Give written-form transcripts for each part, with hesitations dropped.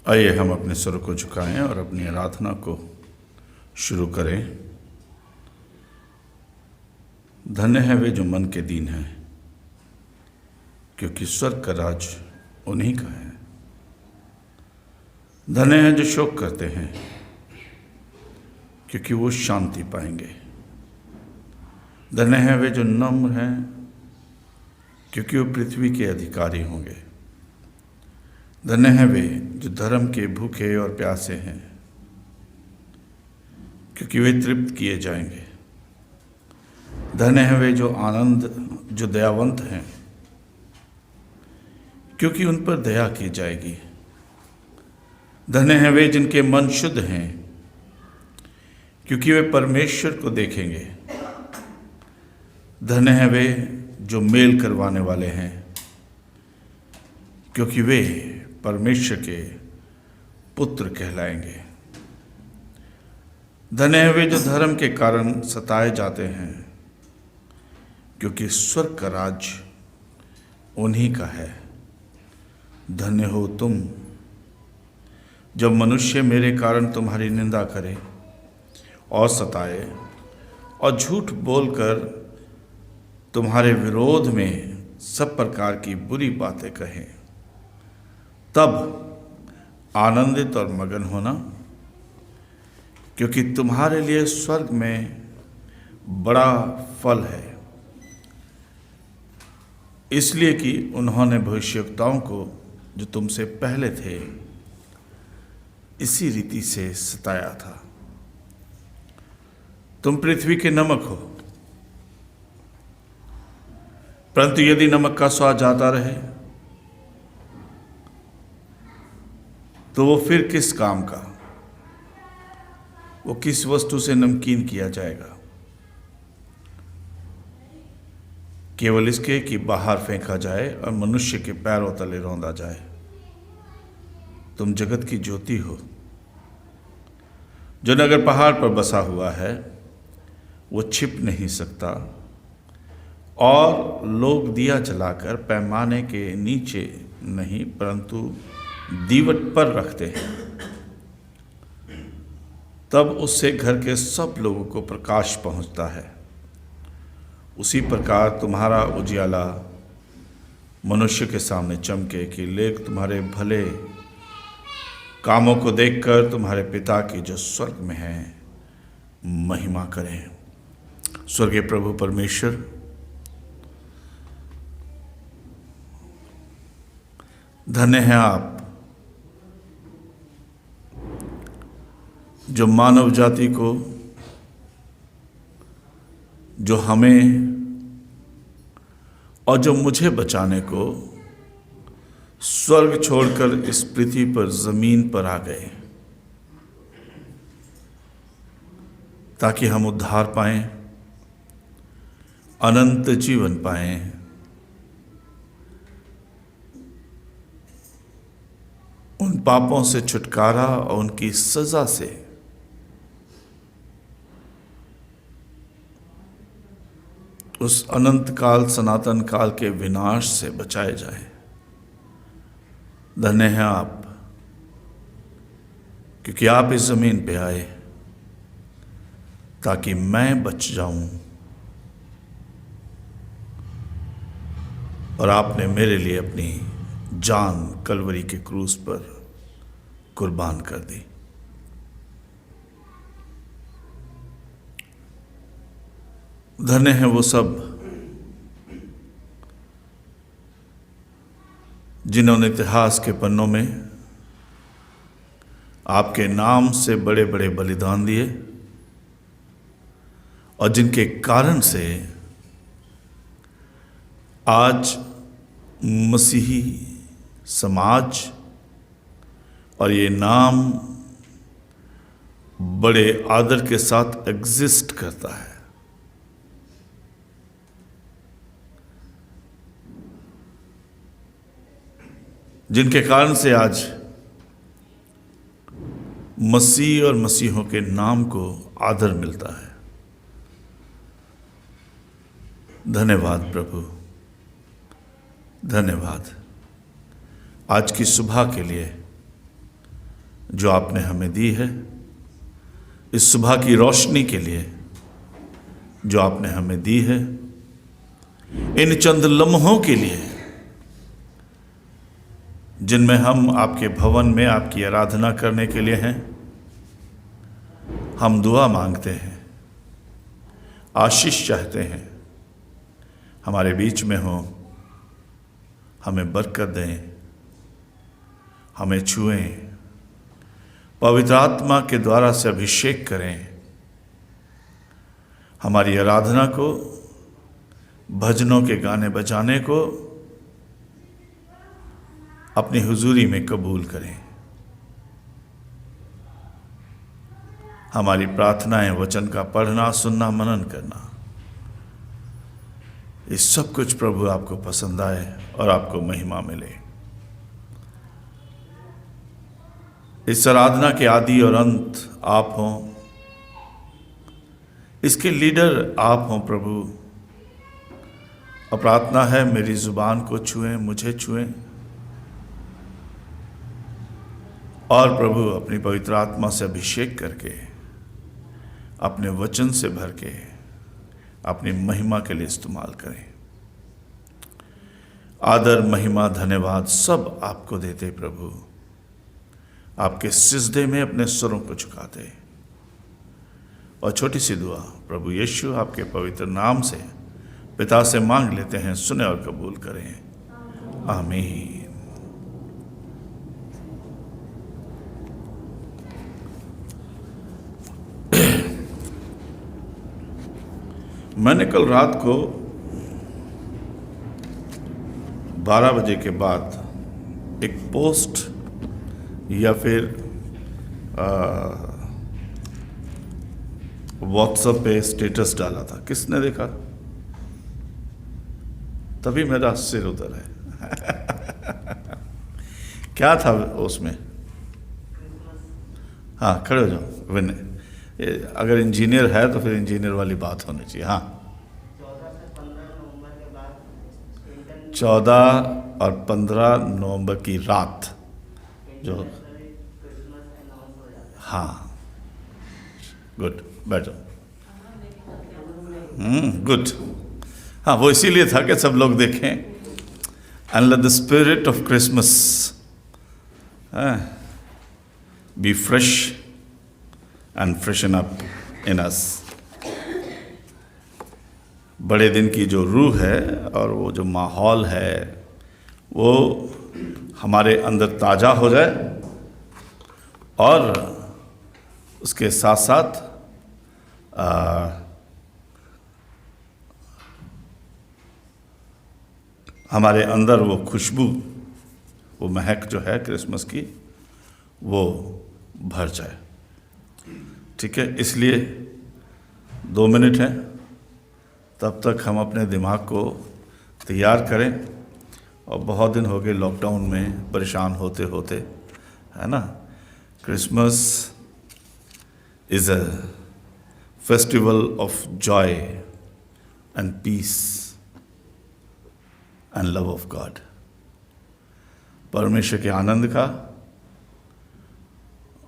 आइए हम अपने सिर को झुकाएं और अपनी आराधना को शुरू करें। धन्य है वे जो मन के दीन हैं, क्योंकि स्वर्ग का राज उन्हीं का है। धन्य है जो शोक करते हैं, क्योंकि वो शांति पाएंगे। धन्य है वे जो नम्र हैं, क्योंकि वो पृथ्वी के अधिकारी होंगे। धन्य है वे जो धर्म के भूखे और प्यासे हैं, क्योंकि वे तृप्त किए जाएंगे। धन्य है वे जो दयावंत हैं, क्योंकि उन पर दया की जाएगी। धन्य है वे जिनके मन शुद्ध हैं, क्योंकि वे परमेश्वर को देखेंगे। धन्य है वे जो मेल करवाने वाले हैं, क्योंकि वे परमेश्वर के पुत्र कहलाएंगे। धन्य है वे जो धर्म के कारण सताए जाते हैं, क्योंकि स्वर्ग का राज उन्हीं का है। धन्य हो तुम जब मनुष्य मेरे कारण तुम्हारी निंदा करे और सताए और झूठ बोलकर तुम्हारे विरोध में सब प्रकार की बुरी बातें कहें। तब आनंदित और मगन होना, क्योंकि तुम्हारे लिए स्वर्ग में बड़ा फल है, इसलिए कि उन्होंने भविष्यवक्ताओं को जो तुमसे पहले थे इसी रीति से सताया था। तुम पृथ्वी के नमक हो, परंतु यदि नमक का स्वाद जाता रहे तो वो फिर किस काम का? वो किस वस्तु से नमकीन किया जाएगा? केवल इसके कि बाहर फेंका जाए और मनुष्य के पैरों तले रौंदा जाए। तुम जगत की ज्योति हो। जो नगर पहाड़ पर बसा हुआ है वो छिप नहीं सकता, और लोग दिया जलाकर पैमाने के नीचे नहीं परंतु दीवट पर रखते हैं, तब उससे घर के सब लोगों को प्रकाश पहुंचता है। उसी प्रकार तुम्हारा उजियाला मनुष्य के सामने चमके, कि लोग तुम्हारे भले कामों को देखकर तुम्हारे पिता की जो स्वर्ग में है महिमा करें। स्वर्गीय प्रभु परमेश्वर, धन्य है आप जो मानव जाति को, जो हमें और जो मुझे बचाने को स्वर्ग छोड़कर इस पृथ्वी पर जमीन पर आ गए, ताकि हम उद्धार पाएं, अनंत जीवन पाएं। उन पापों से छुटकारा और उनकी सजा से उस अनंत काल सनातन काल के विनाश से बचाए जाए। धन्य हैं आप, क्योंकि आप इस जमीन पे आए ताकि मैं बच जाऊं, और आपने मेरे लिए अपनी जान कलवरी के क्रूस पर कुर्बान कर दी। धन्य है वो सब जिन्होंने इतिहास के पन्नों में आपके नाम से बड़े बड़े बलिदान दिए, और जिनके कारण से आज मसीही समाज और ये नाम बड़े आदर के साथ एग्जिस्ट करता है। जिनके कारण से आज मसीह और मसीहों के नाम को आदर मिलता है। धन्यवाद प्रभु, धन्यवाद आज की सुबह के लिए, जो आपने हमें दी है, इस सुबह की रोशनी के लिए जो आपने हमें दी है, इन चंद लम्हों के लिए जिनमें हम आपके भवन में आपकी आराधना करने के लिए हैं। हम दुआ मांगते हैं, आशीष चाहते हैं, हमारे बीच में हो, हमें बरकत दें, हमें छुएं, पवित्र आत्मा के द्वारा से अभिषेक करें, हमारी आराधना को, भजनों के गाने बजाने को अपनी हुजूरी में कबूल करें। हमारी प्रार्थनाएं, वचन का पढ़ना, सुनना, मनन करना, ये सब कुछ प्रभु आपको पसंद आए और आपको महिमा मिले। इस आराधना के आदि और अंत आप हों, इसके लीडर आप हों प्रभु। और प्रार्थना है मेरी जुबान को छुएं, मुझे छुएं, और प्रभु अपनी पवित्र आत्मा से अभिषेक करके, अपने वचन से भर के अपनी महिमा के लिए इस्तेमाल करें। आदर, महिमा, धन्यवाद सब आपको देते प्रभु, आपके सिजदे में अपने स्वरों को झुकाते। और छोटी सी दुआ प्रभु यीशु आपके पवित्र नाम से पिता से मांग लेते हैं, सुने और कबूल करें। आमीन। मैंने कल रात को 12 बजे के बाद एक पोस्ट या फिर व्हाट्सएप पे स्टेटस डाला था। किसने देखा? तभी मेरा सिर उधर है। क्या था उसमें? हाँ, खड़े हो जाओ। विनय, अगर इंजीनियर है तो फिर इंजीनियर वाली बात होनी चाहिए। हाँ, 14 और 15 नवंबर की रात जो, हाँ, गुड, बैठो। गुड। हाँ, वो इसीलिए था कि सब लोग देखें। And let the spirit of Christmas be fresh and freshen up in us. बड़े दिन की जो रूह है और वो जो माहौल है वो हमारे अंदर ताज़ा हो जाए, और उसके साथ साथ हमारे अंदर वो खुशबू, वो महक जो है क्रिसमस की, वो भर जाए। ठीक है, इसलिए 2 मिनट हैं, तब तक हम अपने दिमाग को तैयार करें। और बहुत दिन हो गए लॉकडाउन में परेशान होते होते, है ना। Christmas is a festival of joy and peace and love of God. परमेश्वर के आनंद का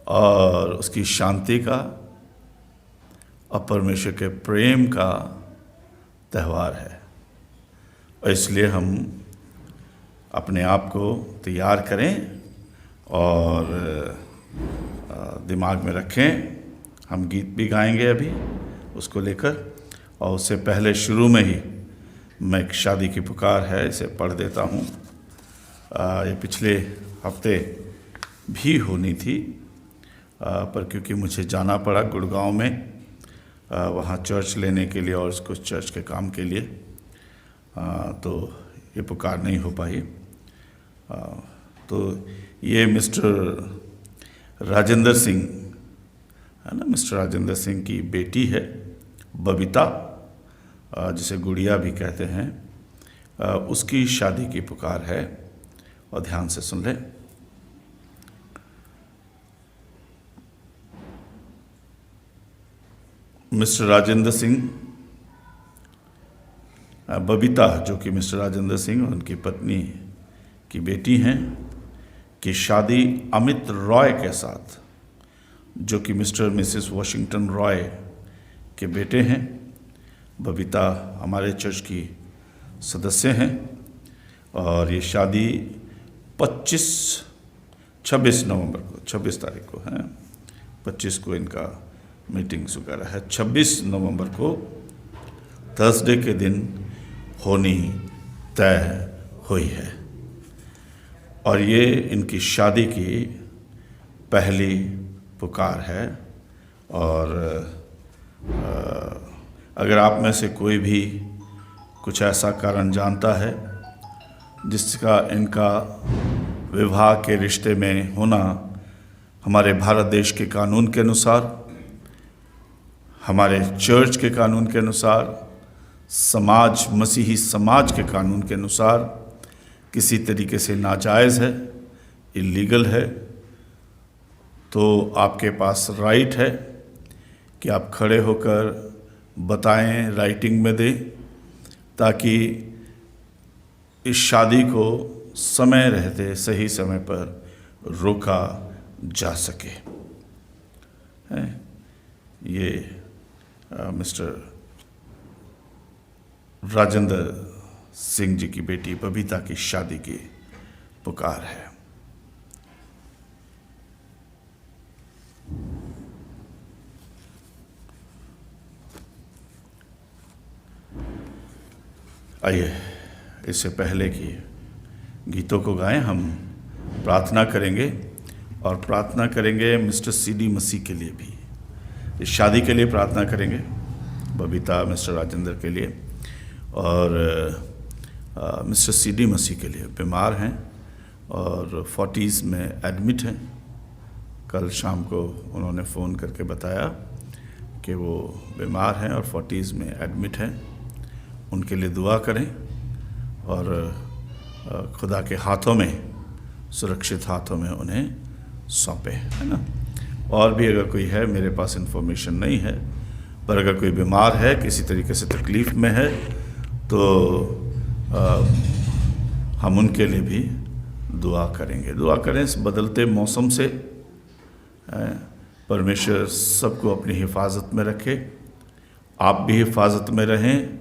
और उसकी शांति का और परमेश्वर के प्रेम का त्यौहार है। और इसलिए हम अपने आप को तैयार करें और दिमाग में रखें। हम गीत भी गाएंगे अभी उसको लेकर, और उससे पहले शुरू में ही मैं एक शादी की पुकार है, इसे पढ़ देता हूँ। ये पिछले हफ्ते भी होनी थी, पर क्योंकि मुझे जाना पड़ा गुड़गांव में वहाँ चर्च लेने के लिए और कुछ चर्च के काम के लिए, तो ये पुकार नहीं हो पाई। तो ये मिस्टर राजेंद्र सिंह है ना, मिस्टर राजेंद्र सिंह की बेटी है बबीता, जिसे गुड़िया भी कहते हैं, उसकी शादी की पुकार है। और ध्यान से सुन लें। मिस्टर राजेंद्र सिंह, बबीता जो कि मिस्टर राजेंद्र सिंह और उनकी पत्नी की बेटी हैं, कि शादी अमित रॉय के साथ, जो कि मिस्टर मिसेस वॉशिंगटन रॉय के बेटे हैं। बबीता हमारे चर्च की सदस्य हैं और ये शादी 26 नवंबर को, 26 तारीख को है, 25 को इनका मीटिंग्स वगैरह है, 26 नवंबर को थर्सडे के दिन होनी तय हुई है। और ये इनकी शादी की पहली पुकार है। और अगर आप में से कोई भी कुछ ऐसा कारण जानता है जिसका इनका विवाह के रिश्ते में होना हमारे भारत देश के कानून के अनुसार, हमारे चर्च के कानून के अनुसार, समाज, मसीही समाज के कानून के अनुसार किसी तरीके से नाजायज़ है, इलीगल है, तो आपके पास राइट है कि आप खड़े होकर बताएं, राइटिंग में दें, ताकि इस शादी को समय रहते सही समय पर रोका जा सके। ये मिस्टर राजेंद्र सिंह जी की बेटी बबीता की शादी की पुकार है। आइए, इससे पहले कि गीतों को गाएं, हम प्रार्थना करेंगे और प्रार्थना करेंगे मिस्टर सीडी मसीह के लिए भी। इस शादी के लिए प्रार्थना करेंगे, बबीता मिस्टर राजेंद्र के लिए, और मिस्टर सीडी मसीह के लिए। बीमार हैं और 40s में एडमिट हैं। कल शाम को उन्होंने फ़ोन करके बताया कि वो बीमार हैं और 40s में एडमिट हैं। उनके लिए दुआ करें और खुदा के हाथों में, सुरक्षित हाथों में उन्हें सौंपें, है ना। और भी अगर कोई है, मेरे पास इन्फॉर्मेशन नहीं है, पर अगर कोई बीमार है, किसी तरीके से तकलीफ़ में है, तो हम उनके लिए भी दुआ करेंगे। दुआ करें इस बदलते मौसम से परमेश्वर सबको अपनी हिफाजत में रखे, आप भी हिफाजत में रहें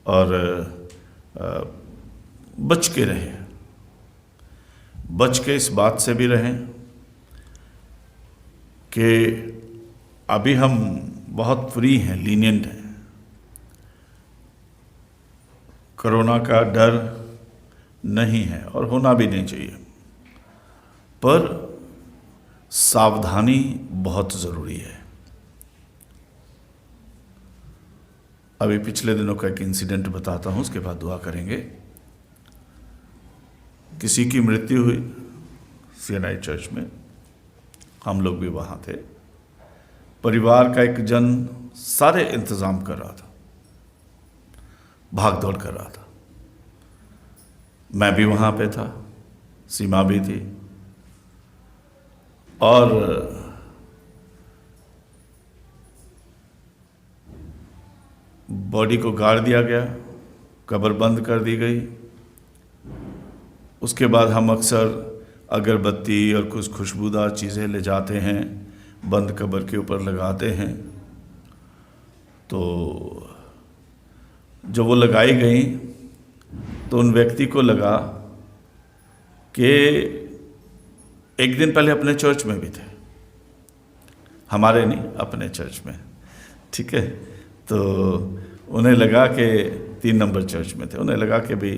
और बच के रहें। बच के इस बात से भी रहें कि अभी हम बहुत फ्री हैं, लीनियंट हैं। कोरोना का डर नहीं है और होना भी नहीं चाहिए, पर सावधानी बहुत ज़रूरी है। अभी पिछले दिनों का एक इंसिडेंट बताता हूँ, उसके बाद दुआ करेंगे। किसी की मृत्यु हुई CNI चर्च में, हम लोग भी वहाँ थे। परिवार का एक जन सारे इंतज़ाम कर रहा था, भाग दौड़ कर रहा था। मैं भी वहाँ पे था, सीमा भी थी, और बॉडी को गाड़ दिया गया, कब्र बंद कर दी गई। उसके बाद हम अक्सर अगरबत्ती और कुछ खुशबूदार चीज़ें ले जाते हैं, बंद कब्र के ऊपर लगाते हैं। तो जब वो लगाई गई तो उन व्यक्ति को लगा कि एक दिन पहले अपने चर्च में भी थे, हमारे नहीं, अपने चर्च में, ठीक है। तो उन्हें लगा कि 3 नंबर चर्च में थे, उन्हें लगा कि भी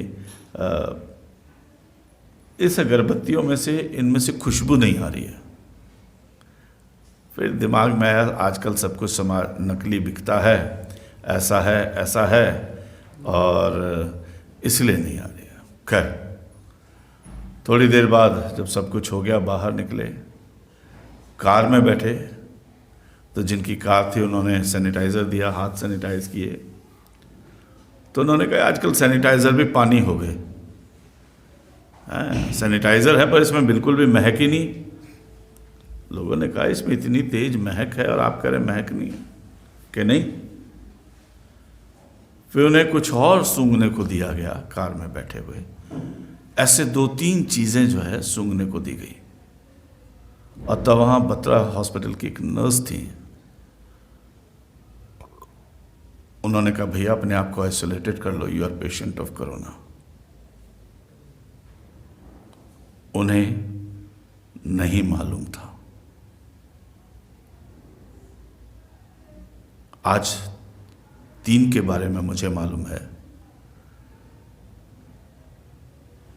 इस अगरबत्तियों में से, इनमें से खुशबू नहीं आ रही है। फिर दिमाग में आया, आजकल सब कुछ नकली बिकता है, ऐसा है और इसलिए नहीं आ रही है। खैर, थोड़ी देर बाद जब सब कुछ हो गया, बाहर निकले, कार में बैठे, तो जिनकी कार थी उन्होंने सैनिटाइज़र दिया, हाथ सैनिटाइज किए। तो उन्होंने कहा आजकल सैनिटाइज़र भी पानी हो गए, सैनिटाइज़र है पर इसमें बिल्कुल भी महक ही नहीं। लोगों ने कहा इसमें इतनी तेज महक है और आप कह रहे महक नहीं है कि नहीं। फिर उन्हें कुछ और सूंघने को दिया गया कार में बैठे हुए, ऐसे 2-3 चीज़ें जो है सूंघने को दी गई। और तब वहाँ बत्रा हॉस्पिटल की एक नर्स थी, उन्होंने कहा भैया अपने आप को आइसोलेटेड कर लो, you are patient of corona. उन्हें नहीं मालूम था। आज 3 के बारे में मुझे मालूम है।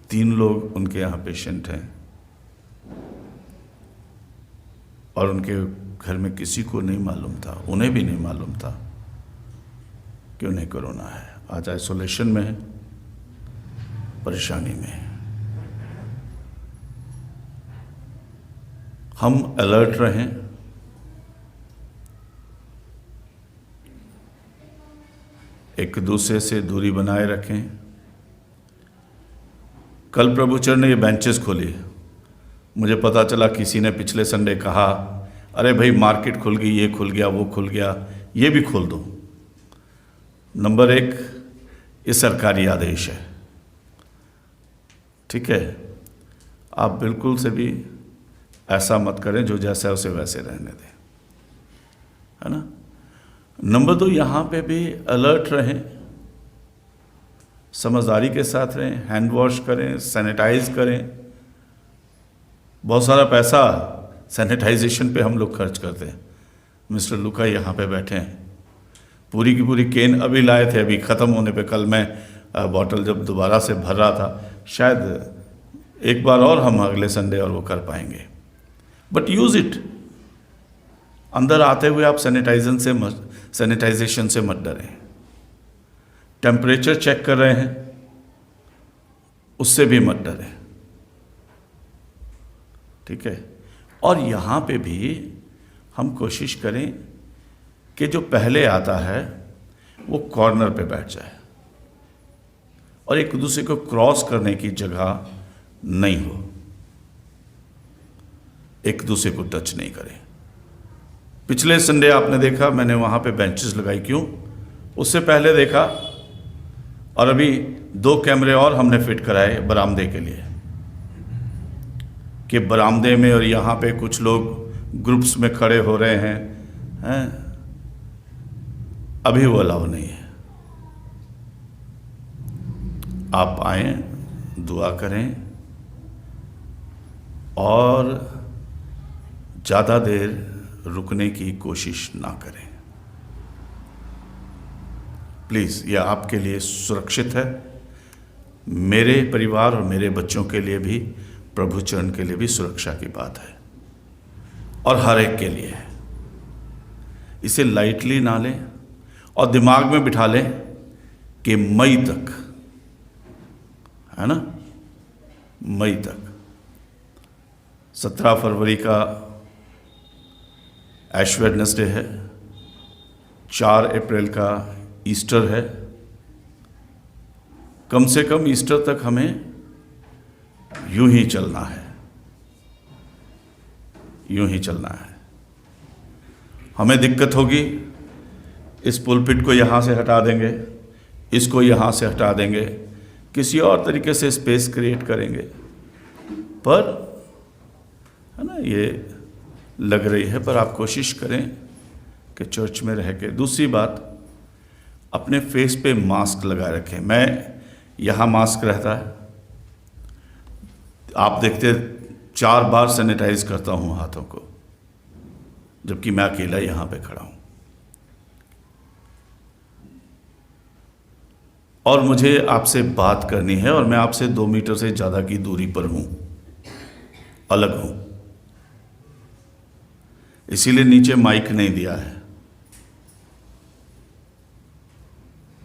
3 लोग उनके यहाँ पेशेंट हैं और उनके घर में किसी को नहीं मालूम था, उन्हें भी नहीं मालूम था कि उन्हें कोरोना है। आज आइसोलेशन में है, परेशानी में है। हम अलर्ट रहें, एक दूसरे से दूरी बनाए रखें। कल प्रभुचरण ने ये बेंचेस खोली, मुझे पता चला किसी ने पिछले संडे कहा अरे भाई मार्केट खुल गई, ये खुल गया, वो खुल गया, ये भी खोल दो। नंबर 1, ये सरकारी आदेश है, ठीक है? आप बिल्कुल से भी ऐसा मत करें, जो जैसा है उसे वैसे रहने दें, है ना? नंबर 2, यहाँ पे भी अलर्ट रहें, समझदारी के साथ रहें, हैंड वॉश करें, सैनिटाइज करें। बहुत सारा पैसा सैनिटाइजेशन पे हम लोग खर्च करते हैं। मिस्टर लुका यहाँ पे बैठे हैं, पूरी की पूरी केन अभी लाए थे, अभी ख़त्म होने पे। कल मैं बॉटल जब दोबारा से भर रहा था, शायद एक बार और हम अगले संडे और वो कर पाएंगे। But use it. अंदर आते हुए आप सैनिटाइजेशन से मत डरें। टेम्परेचर चेक कर रहे हैं, उससे भी मत डरें, ठीक है? और यहाँ पे भी हम कोशिश करें कि जो पहले आता है वो कॉर्नर पे बैठ जाए और एक दूसरे को क्रॉस करने की जगह नहीं हो, एक दूसरे को टच नहीं करें। पिछले संडे आपने देखा मैंने वहाँ पे बेंचेस लगाई, क्यों? उससे पहले देखा, और अभी 2 कैमरे और हमने फिट कराए बरामदे के लिए, कि बरामदे में और यहाँ पे कुछ लोग ग्रुप्स में खड़े हो रहे हैं, अभी वो अलाउ नहीं है। आप आएँ, दुआ करें और ज़्यादा देर रुकने की कोशिश ना करें। प्लीज़, यह आपके लिए सुरक्षित है, मेरे परिवार और मेरे बच्चों के लिए भी, प्रभुचरण के लिए भी सुरक्षा की बात है और हर एक के लिए है। इसे लाइटली ना लें और दिमाग में बिठा लें कि मई तक, है ना, मई तक, 17 फरवरी का ऐश वेडनेसडे है, 4 अप्रैल का ईस्टर है। कम से कम ईस्टर तक हमें यूं ही चलना है, यूं ही चलना है। हमें दिक्कत होगी, इस पुलपिट को यहाँ से हटा देंगे, इसको यहाँ से हटा देंगे, किसी और तरीके से स्पेस क्रिएट करेंगे, पर है ना, ये लग रही है, पर आप कोशिश करें कि चर्च में रह के। दूसरी बात, अपने फेस पे मास्क लगाए रखें। मैं यहाँ मास्क रहता है, आप देखते 4 बार सैनिटाइज करता हूँ हाथों को, जबकि मैं अकेला यहाँ पे खड़ा हूँ। और मुझे आपसे बात करनी है और मैं आपसे 2 मीटर से ज़्यादा की दूरी पर हूँ, अलग हूँ, इसीलिए नीचे माइक नहीं दिया है,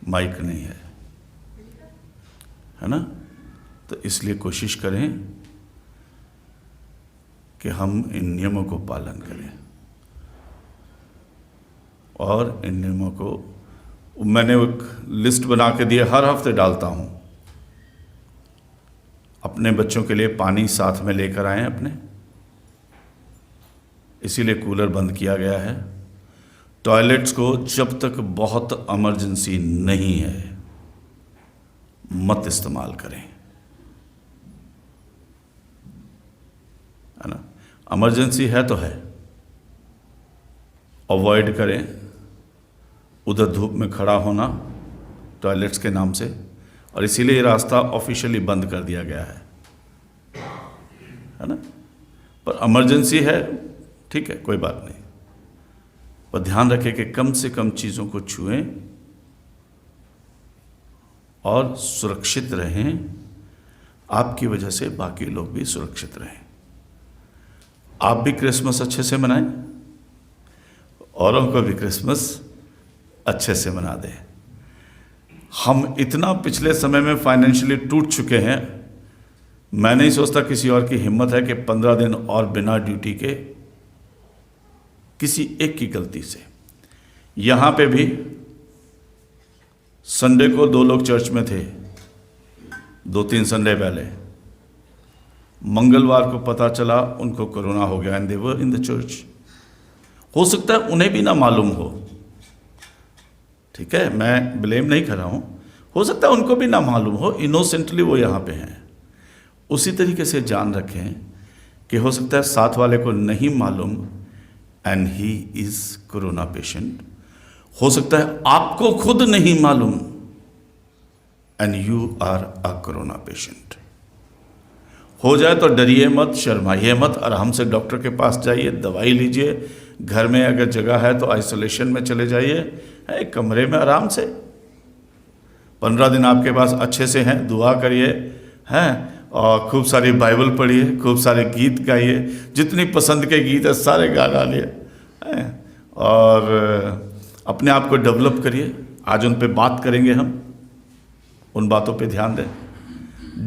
माइक नहीं है ना? तो इसलिए कोशिश करें कि हम इन नियमों को पालन करें और इन नियमों को मैंने एक लिस्ट बना के दिए, हर हफ्ते डालता हूँ। अपने बच्चों के लिए पानी साथ में लेकर आएं अपने, इसीलिए कूलर बंद किया गया है। टॉयलेट्स को जब तक बहुत इमरजेंसी नहीं है मत इस्तेमाल करें, है ना। इमरजेंसी है तो है, अवॉइड करें उधर धूप में खड़ा होना टॉयलेट्स के नाम से, और इसीलिए ये रास्ता ऑफिशियली बंद कर दिया गया है ना। पर इमरजेंसी है, ठीक है, कोई बात नहीं, पर ध्यान रखें कि कम से कम चीज़ों को छुएं और सुरक्षित रहें। आपकी वजह से बाकी लोग भी सुरक्षित रहें। आप भी क्रिसमस अच्छे से मनाएं, औरों को भी क्रिसमस अच्छे से मना दें। हम इतना पिछले समय में फाइनेंशियली टूट चुके हैं, मैं नहीं सोचता किसी और की हिम्मत है कि 15 दिन और बिना ड्यूटी के, किसी एक की गलती से। यहाँ पे भी संडे को 2 लोग चर्च में थे, 2-3 संडे पहले। मंगलवार को पता चला उनको कोरोना हो गया and they were in the church. हो सकता है उन्हें भी ना मालूम हो, ठीक है, मैं ब्लेम नहीं कर रहा हूँ, हो सकता है उनको भी ना मालूम हो, इनोसेंटली वो यहाँ पे हैं। उसी तरीके से जान रखें कि हो सकता है साथ वाले को नहीं मालूम and he is corona patient. हो सकता है आपको खुद नहीं मालूम and you are a corona patient. हो जाए तो डरिए मत, शर्माइए मत, आराम से डॉक्टर के पास जाइए, दवाई लीजिए। घर में अगर जगह है तो आइसोलेशन में चले जाइए, एक कमरे में आराम से। 15 दिन आपके पास अच्छे से हैं, दुआ करिए हैं, और खूब सारी बाइबल पढ़िए, खूब सारे गीत गाइए, जितनी पसंद के गीत है सारे गा डालिए, और अपने आप को डेवलप करिए। आज उन पे बात करेंगे हम, उन बातों पे ध्यान दें।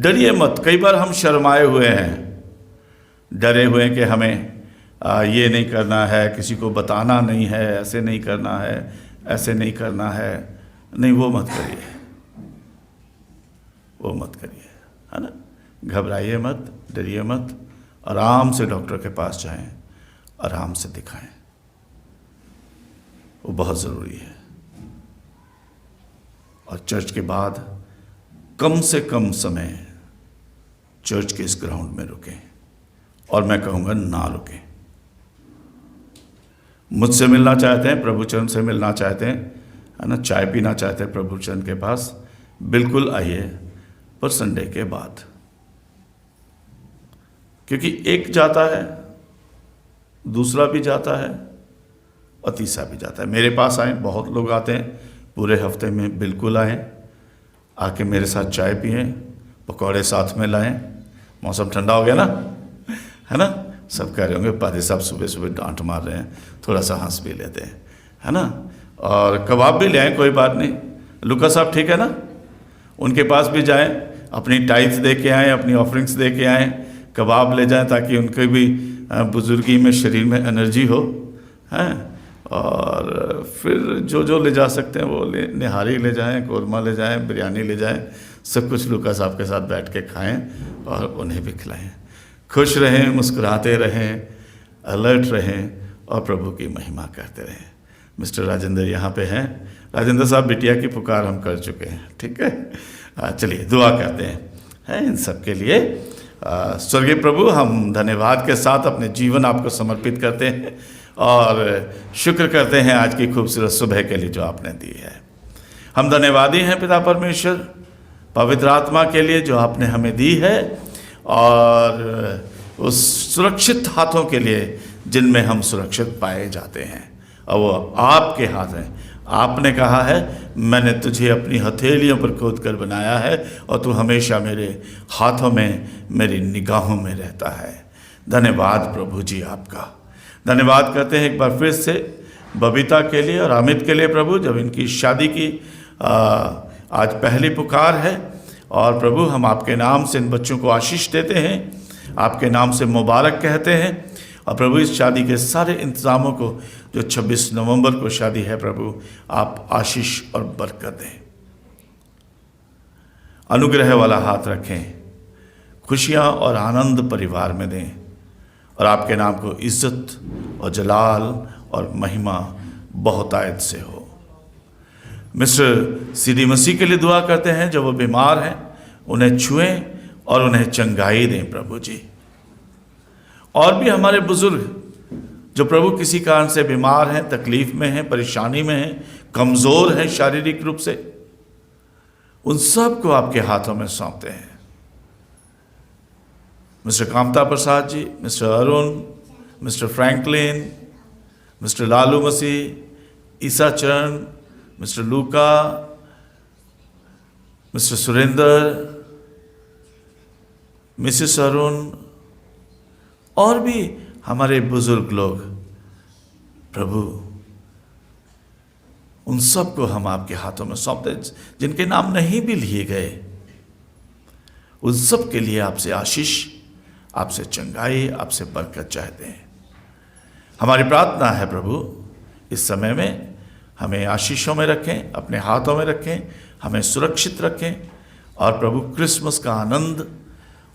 डरिए मत। कई बार हम शर्माए हुए हैं, डरे हुए हैं कि हमें ये नहीं करना है, किसी को बताना नहीं है, ऐसे नहीं करना है, ऐसे नहीं करना है। नहीं, वो मत करिए, वो मत करिए, है ना। घबराइए मत, डरिए मत, आराम से डॉक्टर के पास जाएं, आराम से दिखाएं, वो बहुत ज़रूरी है। और चर्च के बाद कम से कम समय चर्च के इस ग्राउंड में रुकें, और मैं कहूँगा ना रुकें। मुझसे मिलना चाहते हैं, प्रभुचरण से मिलना चाहते हैं, है ना, चाय पीना चाहते हैं प्रभुचरण के पास, बिल्कुल आइए, पर संडे के बाद। क्योंकि एक जाता है, दूसरा भी जाता है, और तीसरा भी जाता है। मेरे पास आए, बहुत लोग आते हैं पूरे हफ्ते में, बिल्कुल आएँ, आके मेरे साथ चाय पिएं, पकौड़े साथ में लाएं। मौसम ठंडा हो गया ना, है ना। सब कह रहे होंगे पादी साहब सुबह सुबह डांट मार रहे हैं, थोड़ा सा हंस भी लेते हैं, है ना। और कबाब भी ले आएँ, कोई बात नहीं। लुका साहब ठीक है ना, उनके पास भी जाएं, अपनी टाइथ दे के आएँ, अपनी ऑफरिंग्स दे के आएँ, कबाब ले जाएं, ताकि उनके भी बुजुर्गी में शरीर में एनर्जी हो, हैं। और फिर जो जो ले जा सकते हैं वो ले, निहारी ले जाएं, कोरमा ले जाएं, बिरयानी ले जाएं, सब कुछ लुका साहब के साथ बैठ के खाएं और उन्हें भी खिलाएं। खुश रहें, मुस्कुराते रहें, अलर्ट रहें और प्रभु की महिमा करते रहें। मिस्टर राजेंद्र यहाँ पे हैं। राजेंद्र साहब, बिटिया की पुकार हम कर चुके हैं, ठीक है। चलिए दुआ करते हैं इन सब के लिए। स्वर्गीय प्रभु, हम धन्यवाद के साथ अपने जीवन आपको समर्पित करते हैं और शुक्र करते हैं आज की खूबसूरत सुबह के लिए जो आपने दी है। हम धन्यवादी हैं पिता परमेश्वर, पवित्र आत्मा के लिए जो आपने हमें दी है, और उस सुरक्षित हाथों के लिए जिनमें हम सुरक्षित पाए जाते हैं, और वो आपके हाथ हैं। आपने कहा है, मैंने तुझे अपनी हथेलियों पर खोद कर बनाया है और तू हमेशा मेरे हाथों में, मेरी निगाहों में रहता है। धन्यवाद प्रभु जी आपका। धन्यवाद करते हैं एक बार फिर से बबीता के लिए और अमित के लिए प्रभु, जब इनकी शादी की आज पहली पुकार है। और प्रभु, हम आपके नाम से इन बच्चों को आशीष देते हैं, आपके नाम से मुबारक कहते हैं। और प्रभु, इस शादी के सारे इंतज़ामों को, जो 26 नवंबर को शादी है प्रभु, आप आशीष और बरकत दें, अनुग्रह वाला हाथ रखें, खुशियाँ और आनंद परिवार में दें, और आपके नाम को इज्जत और जलाल और महिमा बहुतायत से हो। मिस्टर सीडी मसीह के लिए दुआ करते हैं, जो वो बीमार हैं, उन्हें छुएं और उन्हें चंगाई दें प्रभु जी। और भी हमारे बुजुर्ग जो प्रभु किसी कारण से बीमार हैं, तकलीफ में हैं, परेशानी में हैं, कमज़ोर हैं शारीरिक रूप से, उन सब को आपके हाथों में सौंपते हैं। Mister Kamta Prasad ji, mister Arun, mister Franklin, mister Lalu Masih, Isa Charan, mister लूका, मिस्टर सुरेंद्र, मिसेस अरुण और भी हमारे बुजुर्ग लोग, प्रभु उन सब को हम आपके हाथों में सौंपते हैं। जिनके नाम नहीं भी लिए गए, उन सब के लिए आपसे आशीष, आपसे चंगाई, आपसे बरकत चाहते हैं। हमारी प्रार्थना है प्रभु, इस समय में हमें आशीषों में रखें, अपने हाथों में रखें, हमें सुरक्षित रखें, और प्रभु क्रिसमस का आनंद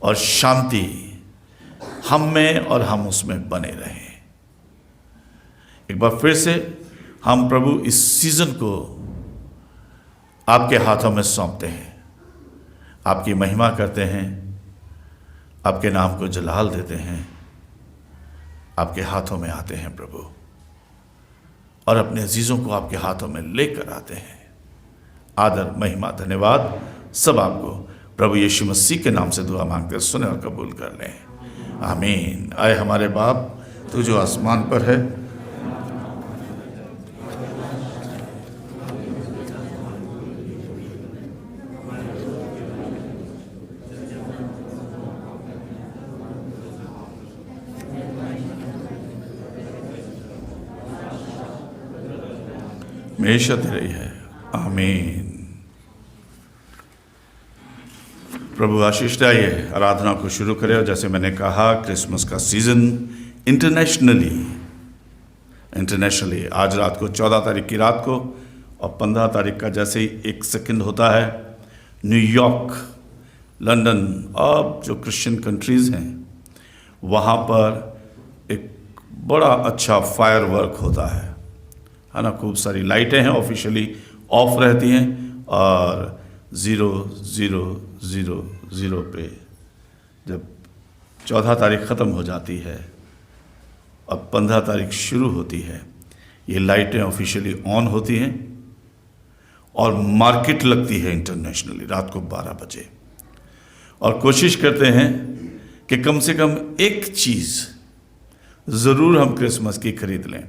और शांति हम में और हम उसमें बने रहें। एक बार फिर से हम प्रभु इस सीजन को आपके हाथों में सौंपते हैं, आपकी महिमा करते हैं, आपके नाम को जलाल देते हैं, आपके हाथों में आते हैं प्रभु, और अपने अजीज़ों को आपके हाथों में लेकर आते हैं। आदर, महिमा, धन्यवाद सब आपको प्रभु यीशु मसीह के नाम से दुआ मांगते सुने और कबूल कर लें। आमीन। आए हमारे बाप, तू जो आसमान पर है, हमेशा तेरी है। आमीन। प्रभु आशीष दे। आइए आराधना को शुरू करें। और जैसे मैंने कहा, क्रिसमस का सीज़न इंटरनेशनली आज रात को 14 तारीख की रात को और 15 तारीख का जैसे ही 1 सेकंड होता है, न्यूयॉर्क, लंदन और जो क्रिश्चियन कंट्रीज़ हैं वहाँ पर एक बड़ा अच्छा फायर वर्क होता है ना। खूब सारी लाइटें हैं, ऑफिशियली ऑफ रहती हैं, और 0000 पे जब 14 तारीख ख़त्म हो जाती है और 15 तारीख शुरू होती है, ये लाइटें ऑफिशियली ऑन होती हैं और मार्केट लगती है इंटरनेशनली रात को 12 बजे। और कोशिश करते हैं कि कम से कम एक चीज़ ज़रूर हम क्रिसमस की खरीद लें।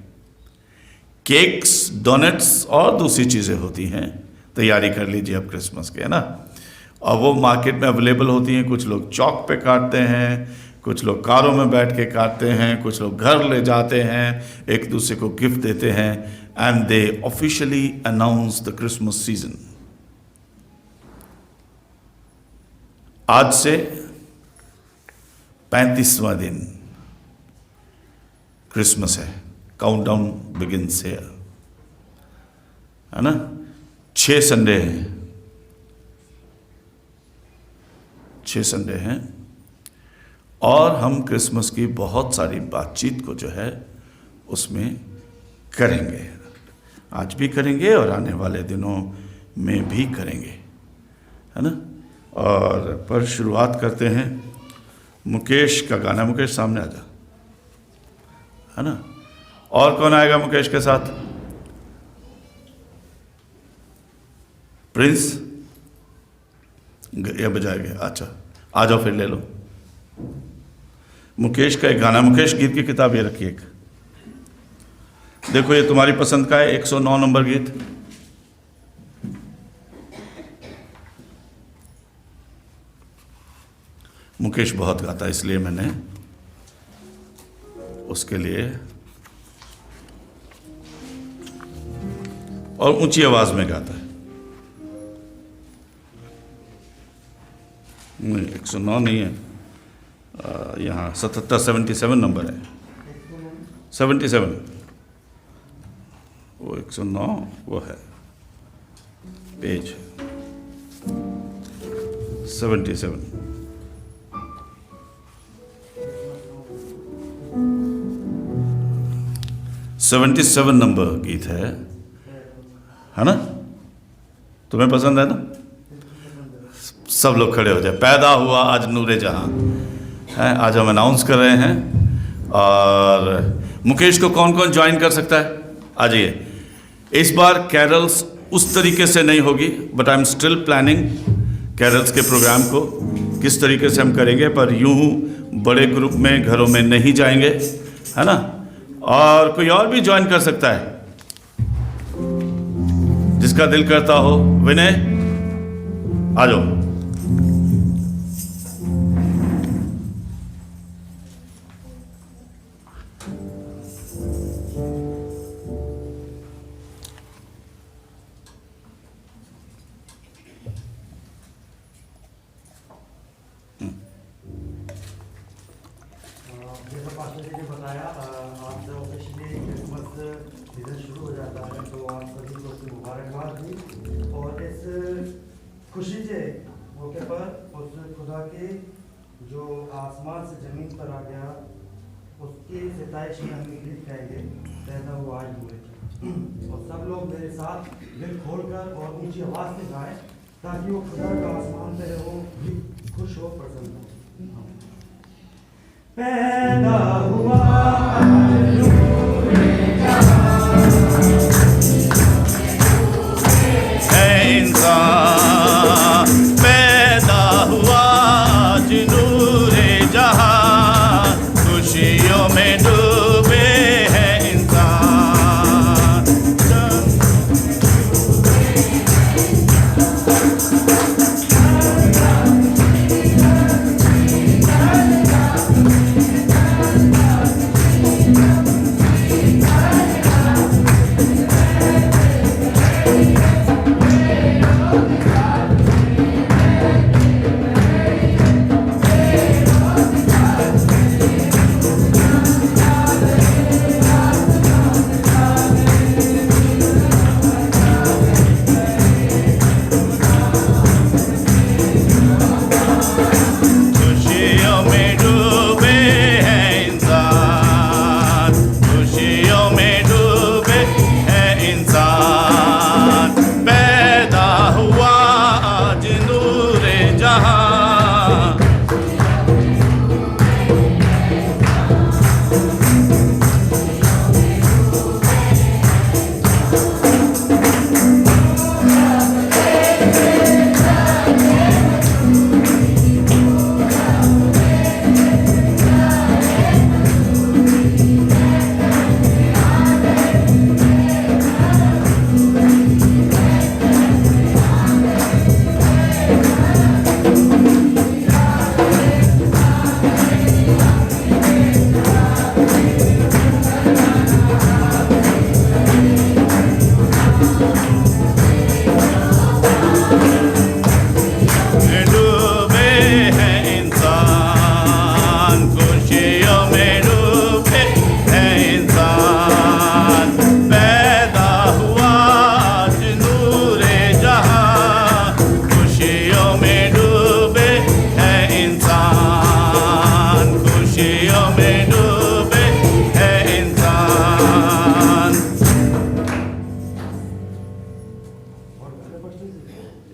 केक्स, डोनट्स और दूसरी चीज़ें होती हैं, तैयारी कर लीजिए अब क्रिसमस के, है ना। और वो मार्केट में अवेलेबल होती हैं। कुछ लोग चौक पे काटते हैं, कुछ लोग कारों में बैठ के काटते हैं, कुछ लोग घर ले जाते हैं, एक दूसरे को गिफ्ट देते हैं, and they officially announce the Christmas season. आज से 35वां दिन क्रिसमस है। काउंटडाउन बिगिंस हियर, है ना। 6 संडे हैं, 6 संडे हैं, और हम क्रिसमस की बहुत सारी बातचीत को जो है उसमें करेंगे। आज भी करेंगे और आने वाले दिनों में भी करेंगे, है ना। और पर शुरुआत करते हैं मुकेश का गाना। मुकेश सामने आ जा, है ना। और कौन आएगा मुकेश के साथ? प्रिंस या बजाएंगे? अच्छा, आ जाओ फिर ले लो मुकेश का एक गाना। मुकेश गीत की किताब ये रखिए एक। देखो ये तुम्हारी पसंद का है, 109 नंबर गीत। मुकेश बहुत गाता है, इसलिए मैंने उसके लिए, और ऊंची आवाज में गाता है। नहीं 109 नहीं है, यहाँ 77 नंबर है। 77 वो 109 वो है पेज 77। नंबर गीत है ना। तुम्हें पसंद है ना? सब लोग खड़े हो जाए। पैदा हुआ आज नूरे जहां है, आज हम अनाउंस कर रहे हैं और मुकेश को कौन कौन ज्वाइन कर सकता है? आ जाइए। इस बार कैरल्स उस तरीके से नहीं होगी, but I am still planning carols के प्रोग्राम को किस तरीके से हम करेंगे, पर यूं बड़े ग्रुप में घरों में नहीं जाएंगे, है ना। और कोई और भी ज्वाइन कर सकता है जिसका दिल करता हो। विनय आ जाओ। खुशी के मौके पर उस खुदा के जो आसमान से ज़मीन पर आ गया उसकी सिताइश में हम गीत गाएंगे, पैदा हुआ आज नूर। और सब लोग मेरे साथ दिल खोलकर और ऊंची आवाज़ से गाएं ताकि वो खुदा का आसमान पे हो भी खुश हो, प्रसन्न हो। पैदा हुआ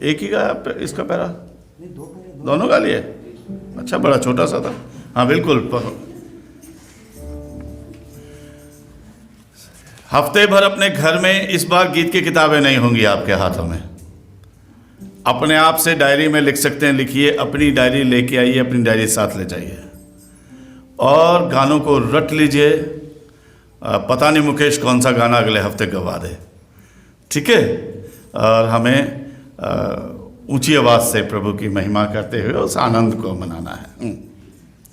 एक ही का इसका पैरा दोनों का लिए? अच्छा, बड़ा छोटा सा था। हाँ बिल्कुल। हफ्ते भर अपने घर में इस बार गीत की किताबें नहीं होंगी आपके हाथों में। अपने आप से डायरी में लिख सकते हैं, लिखिए। अपनी डायरी लेके आइए, अपनी डायरी साथ ले जाइए और गानों को रट लीजिए। पता नहीं मुकेश कौन सा गाना अगले हफ्ते गवा दे, ठीक है। और हमें ऊंची आवाज़ से प्रभु की महिमा करते हुए उस आनंद को मनाना है।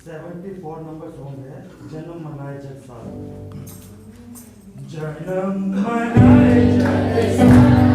74 नंबर सॉन्ग है, जन्म मनाए जग साल। जन्म मनाए जग साल।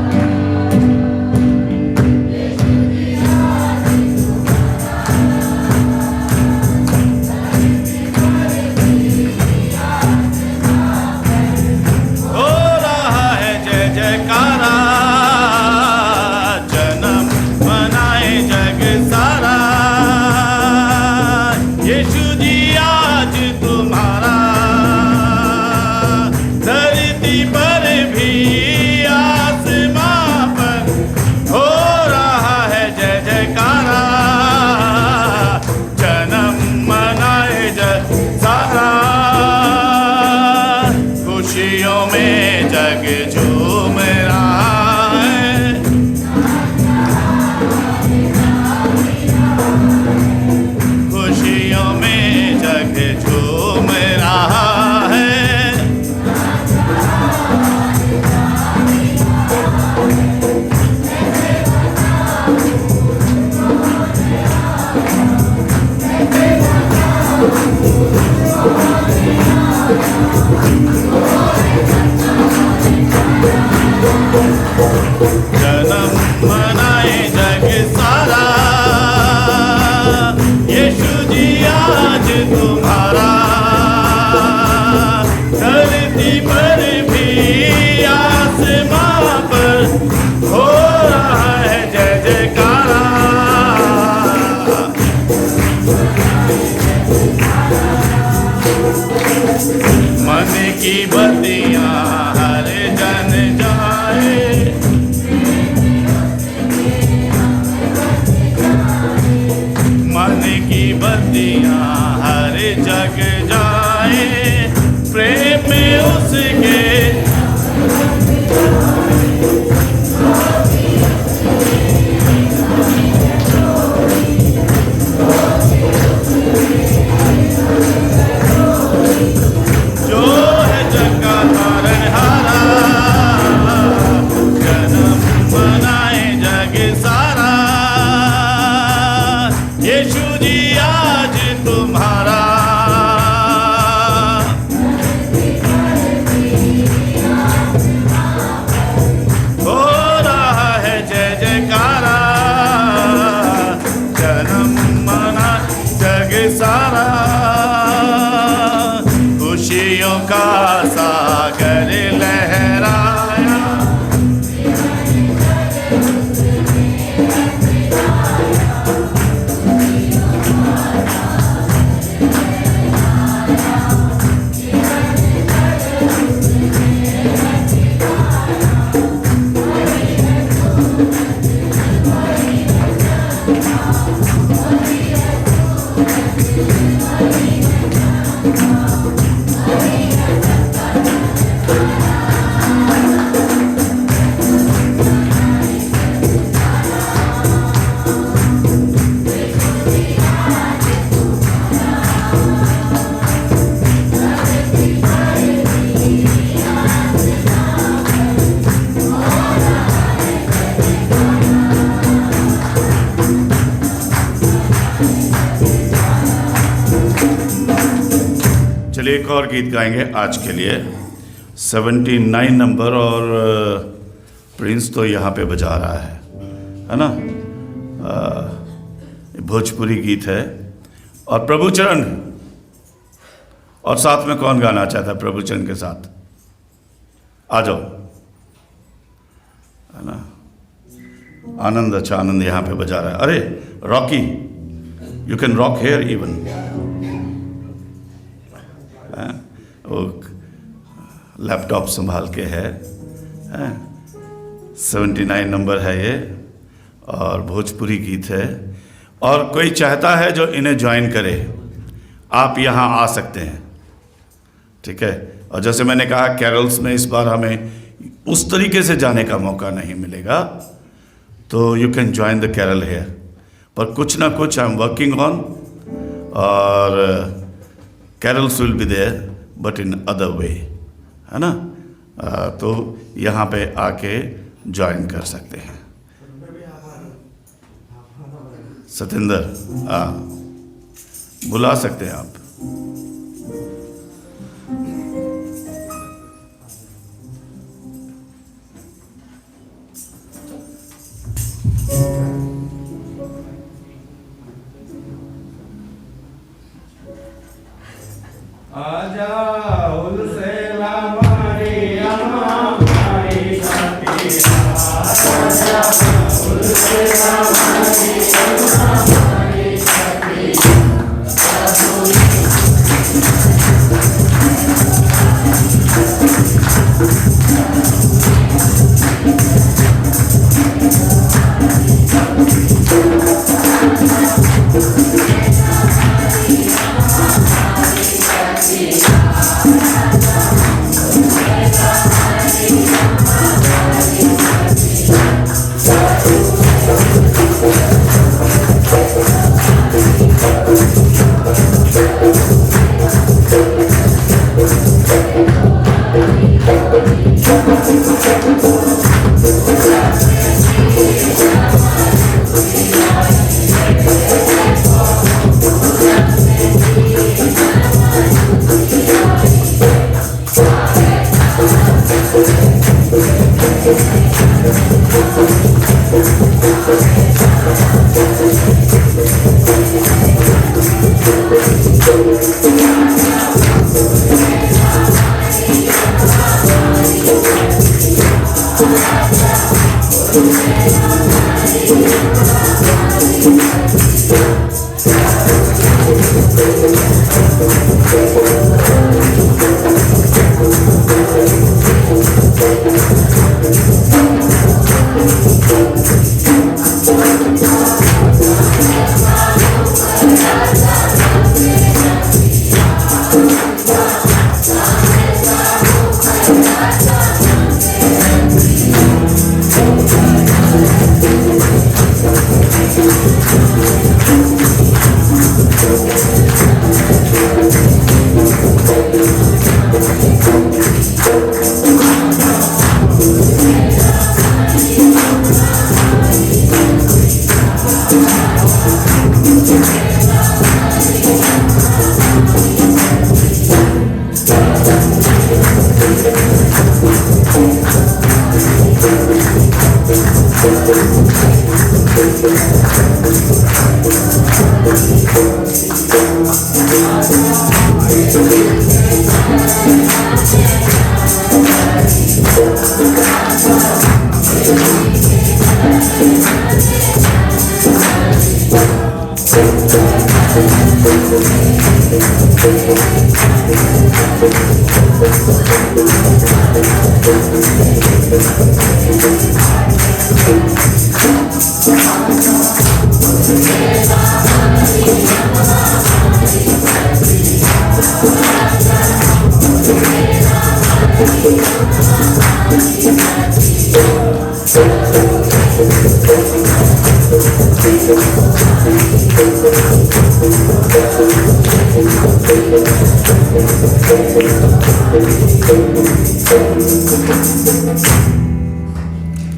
जन्म मनाए जग सारा। जन्म मनाए जग सारा, यीशु जी आज तुम्हारा। धरती पर भी आसमां पर हो रहा है जय जयकारा। मन की बत्तियां हर जन जाए, मन की बत्तियां हर जग जाए, प्रेम में उसके जो है जग का तारनहारा। जन्म मनाए जग सारा, यीशु जी आज तुम्हारा। हो रहा है जय जयकारा, जन्म मना जग सारा। खुशियों का सागर लहराया, चलिए एक और गीत गाएंगे आज के लिए। 79 नंबर, और प्रिंस तो यहाँ पे बजा रहा है ना। भोजपुरी गीत है और प्रभुचरण, और साथ में कौन गाना चाहता है प्रभुचरण के साथ? आ जाओ, है ना। आनंद, अच्छा आनंद यहाँ पे बजा रहा है। अरे Rocky, you can rock here even. वो लैपटॉप संभाल के है। 79 नंबर है ये, और भोजपुरी गीत है। और कोई चाहता है जो इन्हें ज्वाइन करे, आप यहाँ आ सकते हैं, ठीक है। और जैसे मैंने कहा, कैरल्स में इस बार हमें उस तरीके से जाने का मौका नहीं मिलेगा, तो you can join the carol here. पर कुछ ना कुछ आई एम वर्किंग ऑन, और carols will be there but in other way, है ना। तो यहाँ पे आके ज्वाइन कर सकते हैं। सतेंद्र, हाँ, बुला सकते हैं आप।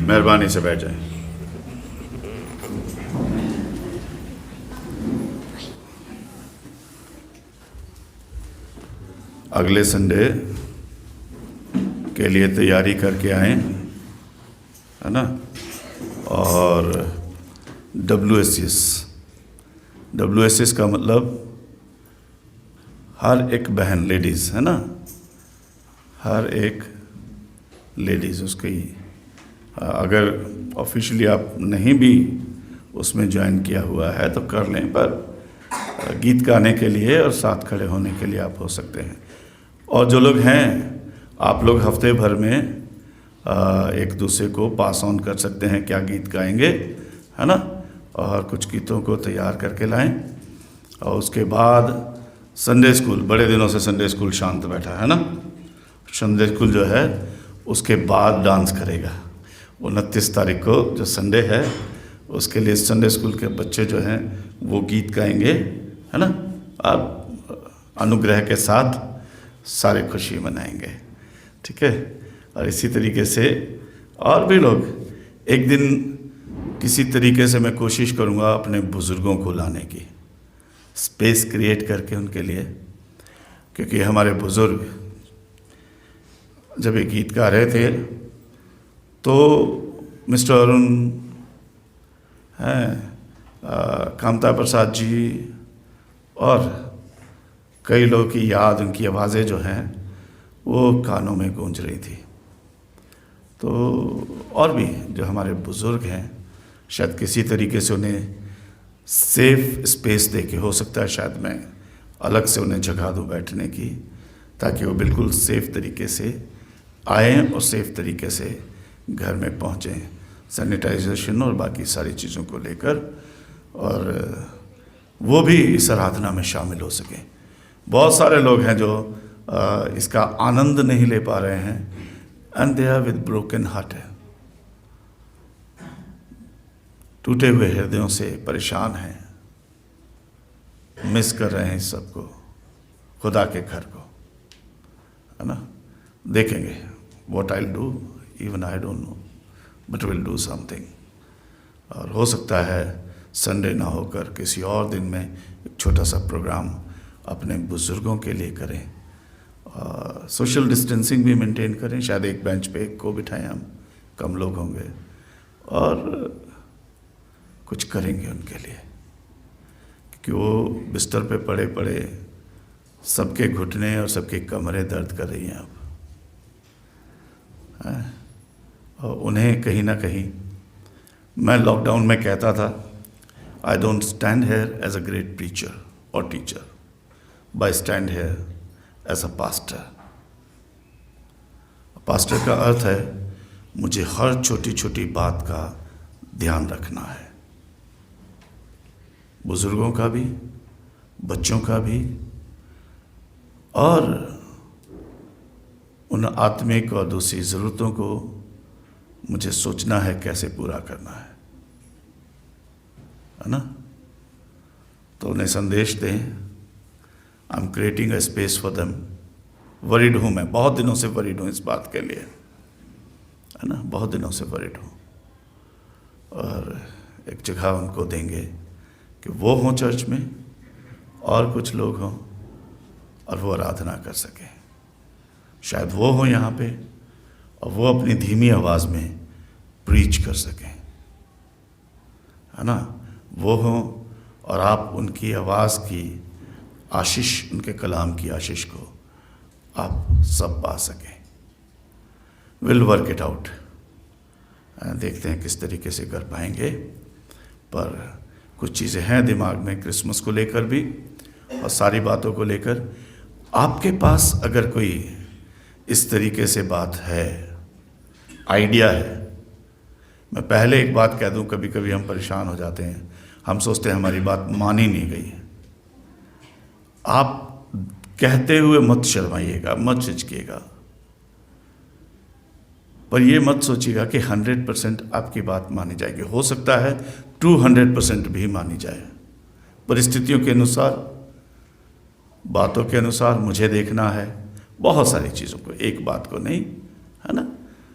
मेहरबानी से बैठ जाए। अगले संडे के लिए तैयारी करके आए, है ना। और WSS का मतलब हर एक बहन, लेडीज़, है ना, हर एक लेडीज़ उसकी, अगर ऑफिशियली आप नहीं भी उसमें ज्वाइन किया हुआ है तो कर लें, पर गीत गाने के लिए और साथ खड़े होने के लिए आप हो सकते हैं। और जो लोग हैं, आप लोग हफ्ते भर में एक दूसरे को पास ऑन कर सकते हैं क्या गीत गाएंगे, है ना, और कुछ गीतों को तैयार करके लाएं। और उसके बाद संडे स्कूल, बड़े दिनों से संडे स्कूल शांत बैठा है ना, संडे स्कूल जो है उसके बाद डांस करेगा 29 तारीख को जो संडे है, उसके लिए संडे स्कूल के बच्चे जो हैं वो गीत गाएंगे, है ना। आप अनुग्रह के साथ सारे खुशी मनाएंगे, ठीक है। और इसी तरीके से और भी लोग, एक दिन किसी तरीके से मैं कोशिश करूँगा अपने बुज़ुर्गों को लाने की, स्पेस क्रिएट करके उनके लिए, क्योंकि हमारे बुज़ुर्ग जब ये गीत गा रहे थे तो मिस्टर अरुण हैं, कामता प्रसाद जी और कई लोगों की याद, उनकी आवाज़ें जो हैं वो कानों में गूंज रही थी। तो और भी जो हमारे बुज़ुर्ग हैं, शायद किसी तरीके से उन्हें सेफ स्पेस दे के, हो सकता है शायद मैं अलग से उन्हें जगह दूँ बैठने की, ताकि वो बिल्कुल सेफ तरीके से आएँ और सेफ तरीके से घर में पहुँचें, सैनिटाइजेशन और बाकी सारी चीज़ों को लेकर, और वो भी इस आराधना में शामिल हो सकें। बहुत सारे लोग हैं जो इसका आनंद नहीं ले पा रहे हैं, and they are with broken heart, है, टूटे हुए हृदयों से परेशान हैं, मिस कर रहे हैं इस सबको, खुदा के घर को, है ना। देखेंगे, what I will do, even I don't know, but will do something. और हो सकता है संडे ना होकर किसी और दिन में एक छोटा सा प्रोग्राम अपने बुज़ुर्गों के लिए करें, और सोशल डिस्टेंसिंग भी मेंटेन करें, शायद एक बेंच पे एक को बिठाएं हम, कम लोग होंगे, और कुछ करेंगे उनके लिए, क्योंकि वो बिस्तर पे पड़े पड़े सबके घुटने और सबके कमरे दर्द कर रही हैं अब। और उन्हें कहीं ना कहीं, मैं लॉकडाउन में कहता था, I don't stand here as a great preacher और teacher, but I stand here as a pastor. Pastor का अर्थ है मुझे हर छोटी छोटी बात का ध्यान रखना है, बुजुर्गों का भी, बच्चों का भी, और उन आत्मिक और दूसरी ज़रूरतों को मुझे सोचना है कैसे पूरा करना है ना। तो उन्हें संदेश दें, I am creating a space for them. Worried हूँ मैं, बहुत दिनों से वरीड हूँ इस बात के लिए, है ना, बहुत दिनों से वरीड हूँ। और एक जगह उनको देंगे कि वो हों चर्च में और कुछ लोग हों और वो आराधना कर सकें। शायद वो हो यहाँ पे और वो अपनी धीमी आवाज़ में प्रीच कर सकें, है ना, वो हो और आप उनकी आवाज़ की आशीष, उनके कलाम की आशीष को आप सब पा सकें। विल वर्क इट आउट, देखते हैं किस तरीके से कर पाएंगे। पर कुछ चीज़ें हैं दिमाग में क्रिसमस को लेकर भी और सारी बातों को लेकर। आपके पास अगर कोई इस तरीके से बात है, आइडिया है, मैं पहले एक बात कह दूं, कभी कभी हम परेशान हो जाते हैं, हम सोचते हैं हमारी बात मानी नहीं गई है। आप कहते हुए मत शर्माइएगा, मत झिझकिएगा, पर यह मत सोचिएगा कि 100% आपकी बात मानी जाएगी। हो सकता है 200% भी मानी जाए, परिस्थितियों के अनुसार, बातों के अनुसार। मुझे देखना है बहुत सारी चीज़ों को, एक बात को नहीं, है ना।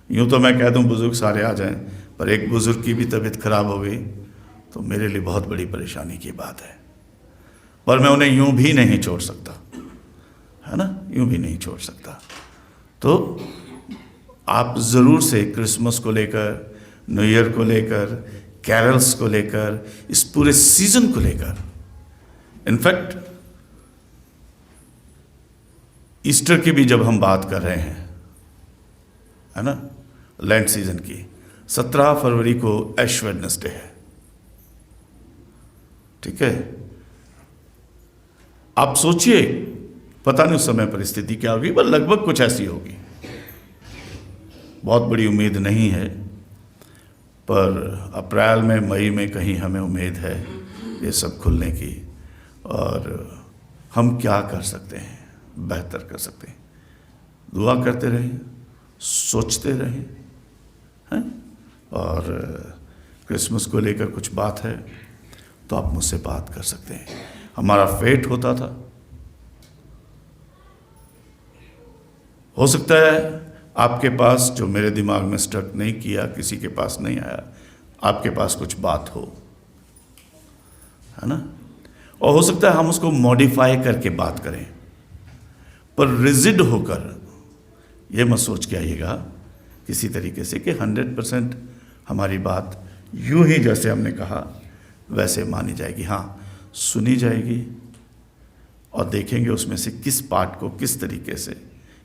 यूँ तो मैं कह दूँ बुज़ुर्ग सारे आ जाएं, पर एक बुज़ुर्ग की भी तबीयत खराब हो गई तो मेरे लिए बहुत बड़ी परेशानी की बात है। पर मैं उन्हें यूँ भी नहीं छोड़ सकता, है ना, यूँ भी नहीं छोड़ सकता। तो आप ज़रूर से क्रिसमस को लेकर, न्यू ईयर को लेकर, कैरल्स को लेकर, इस पूरे सीज़न को लेकर, इनफैक्ट ईस्टर की भी जब हम बात कर रहे हैं, है ना, लैंड सीजन की, 17 फरवरी को ऐश वेडनेसडे है, ठीक है। आप सोचिए, पता नहीं उस समय परिस्थिति क्या होगी, पर लगभग कुछ ऐसी होगी। बहुत बड़ी उम्मीद नहीं है, पर अप्रैल में, मई में कहीं हमें उम्मीद है ये सब खुलने की। और हम क्या कर सकते हैं, बेहतर कर सकते हैं, दुआ करते रहें, सोचते रहें, हैं। और क्रिसमस को लेकर कुछ बात है तो आप मुझसे बात कर सकते हैं। हमारा फेट होता था, हो सकता है आपके पास, जो मेरे दिमाग में स्टक नहीं किया, किसी के पास नहीं आया, आपके पास कुछ बात हो, है ना। और हो सकता है हम उसको मॉडिफाई करके बात करें, पर रिजिड होकर ये मत सोच के आइएगा किसी तरीके से कि 100% हमारी बात यूं ही जैसे हमने कहा वैसे मानी जाएगी। हाँ, सुनी जाएगी और देखेंगे उसमें से किस पार्ट को किस तरीके से,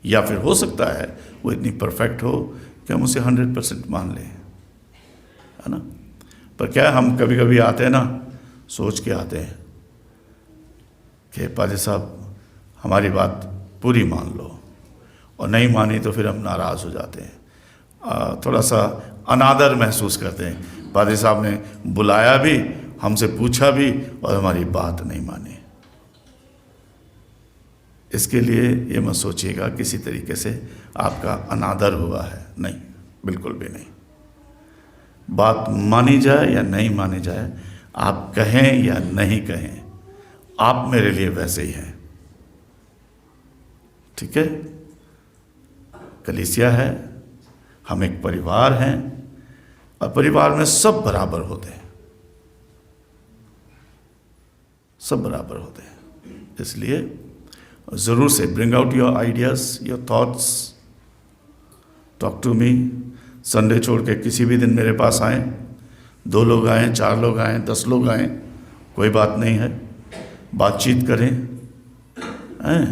या फिर हो सकता है वो इतनी परफेक्ट हो कि हम उसे 100% मान लें, है ना। पर क्या हम कभी कभी आते हैं ना, सोच के आते हैं कि पाजी साहब हमारी बात पूरी मान लो, और नहीं मानी तो फिर हम नाराज़ हो जाते हैं, थोड़ा सा अनादर महसूस करते हैं। पादरी साहब ने बुलाया भी, हमसे पूछा भी और हमारी बात नहीं मानी। इसके लिए ये मत सोचिएगा किसी तरीके से आपका अनादर हुआ है, नहीं, बिल्कुल भी नहीं। बात मानी जाए या नहीं मानी जाए, आप कहें या नहीं कहें, आप मेरे लिए वैसे ही हैं, ठीक है। कलीसिया है, हम एक परिवार हैं, और परिवार में सब बराबर होते हैं, सब बराबर होते हैं। इसलिए ज़रूर से bring out your ideas, your thoughts, talk to me, Sunday छोड़ के किसी भी दिन मेरे पास आएँ, 2 लोग आएँ, 4 लोग आएँ, 10 लोग आएँ, कोई बात नहीं है, बातचीत करें हैं।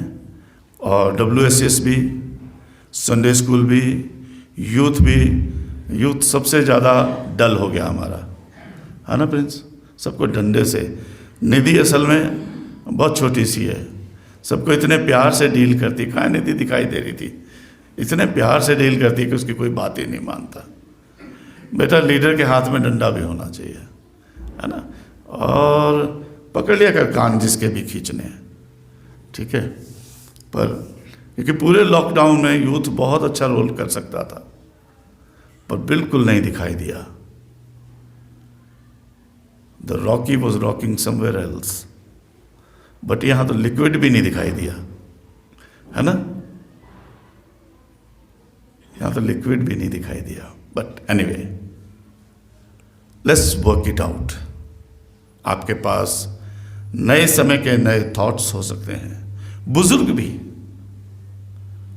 और WSS भी, संडे स्कूल भी, यूथ सबसे ज़्यादा डल हो गया हमारा, है ना प्रिंस? सबको डंडे से। निधि असल में बहुत छोटी सी है, सबको इतने प्यार से डील करती, कहाँ निधि दिखाई दे रही थी, इतने प्यार से डील करती कि उसकी कोई बात ही नहीं मानता। बेटा, लीडर के हाथ में डंडा भी होना चाहिए, है ना? और पकड़ लिया कर कान जिसके भी खींचने हैं, ठीक है? पर क्योंकि पूरे लॉकडाउन में यूथ बहुत अच्छा रोल कर सकता था, पर बिल्कुल नहीं दिखाई दिया। The Rocky was rocking somewhere else, but यहां तो लिक्विड भी नहीं दिखाई दिया, है ना? यहां तो लिक्विड भी नहीं दिखाई दिया। But anyway, let's work it out. आपके पास नए समय के नए थॉट्स हो सकते हैं।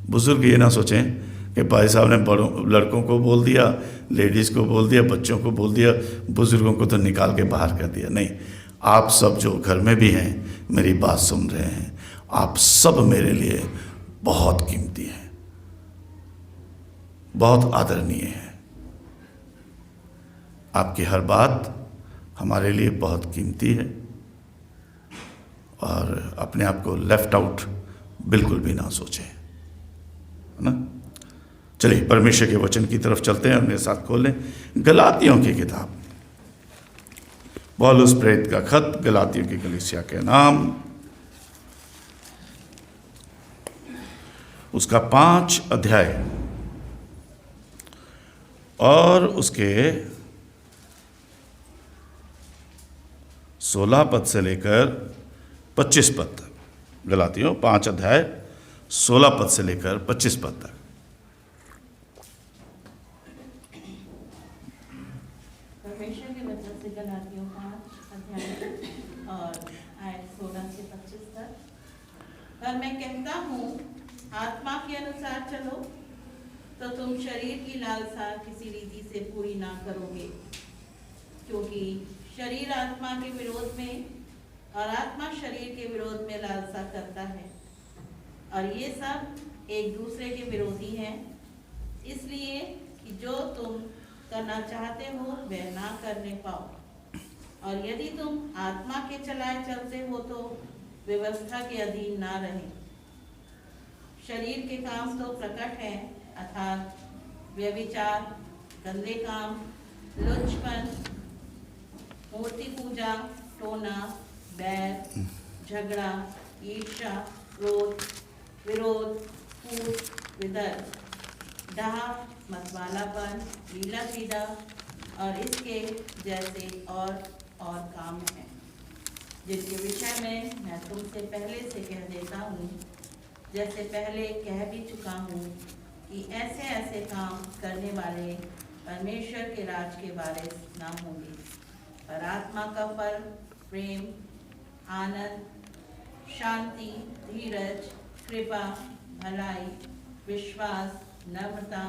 बुजुर्ग ये ना सोचें कि भाई साहब ने बड़ों लड़कों को बोल दिया, लेडीज़ को बोल दिया, बच्चों को बोल दिया, बुजुर्गों को तो निकाल के बाहर कर दिया। नहीं, आप सब जो घर में भी हैं, मेरी बात सुन रहे हैं, आप सब मेरे लिए बहुत कीमती हैं, बहुत आदरणीय हैं। आपकी हर बात हमारे लिए बहुत कीमती है, और अपने आप को लेफ्ट आउट बिल्कुल भी ना सोचें, है ना? चलिए परमेश्वर के वचन की तरफ चलते हैं और मेरे साथ खोलें गलातियों की किताब, पौलुस प्रेरित का खत गलातियों की कलीसिया के नाम, उसका 5 अध्याय और उसके 16 पद से लेकर 25 पद तक। गलातियों 5 अध्याय 16 पद से लेकर 25 पद तक। परमेश्वर के वचन से गलातियों 5 अध्याय और आयत 16 से 25 तक। पर मैं कहता हूँ, आत्मा के अनुसार चलो, तो तुम शरीर की लालसा किसी रीति से पूरी ना करोगे, क्योंकि शरीर आत्मा के विरोध में और आत्मा शरीर के विरोध में लालसा करता है, और ये सब एक दूसरे के विरोधी हैं, इसलिए कि जो तुम करना चाहते हो वह ना करने पाओ। और यदि तुम आत्मा के चलाए चलते हो तो व्यवस्था के अधीन ना रहे। शरीर के काम तो प्रकट हैं, अर्थात व्यभिचार, गंदे काम, लुच्चपन, मूर्ति पूजा, टोना, बैर, झगड़ा, ईर्ष्या, क्रोध, विरोध, फूट, विदर्भ, डाह, मतवालापन, लीला पीड़ा और इसके जैसे और काम हैं, जिनके विषय में मैं तुमसे पहले से कह देता हूँ, जैसे पहले कह भी चुका हूँ कि ऐसे ऐसे काम करने वाले परमेश्वर के राज के वारिस ना होंगे। पर आत्मा का फल प्रेम, आनंद, शांति, धीरज, कृपा, भलाई, विश्वास, नम्रता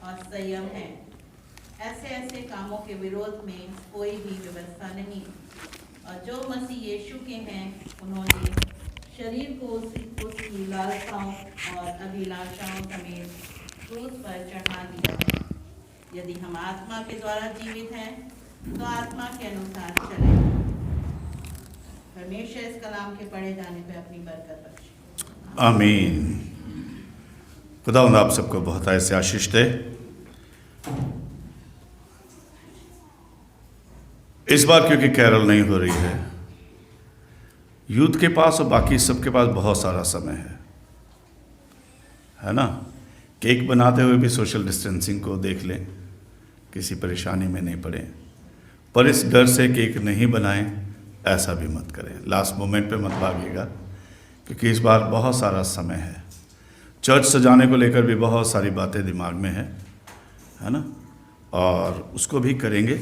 और संयम है। ऐसे ऐसे कामों के विरोध में कोई भी व्यवस्था नहीं। और जो मसीह यीशु के हैं, उन्होंने शरीर को उसकी लालसाओं और अभिलाषाओं समेत क्रूस पर चढ़ा दिया है। यदि हम आत्मा के द्वारा जीवित हैं, तो आत्मा के अनुसार चलें। परमेश्वर इस कलाम के पढ़े जाने पर अपनी बरकत बख्शे। आमीन। खुदावंद आप सबको बहुत ऐसे आशीष दे। इस बार क्योंकि कैरल नहीं हो रही है, यूथ के पास और बाकी सबके पास बहुत सारा समय है ना? केक बनाते हुए भी सोशल डिस्टेंसिंग को देख लें, किसी परेशानी में नहीं पड़े। पर इस डर से केक नहीं बनाएं, ऐसा भी मत करें। लास्ट मोमेंट पे मत भागिएगा, क्योंकि इस बार बहुत सारा समय है। चर्च सजाने को लेकर भी बहुत सारी बातें दिमाग में है ना? और उसको भी करेंगे,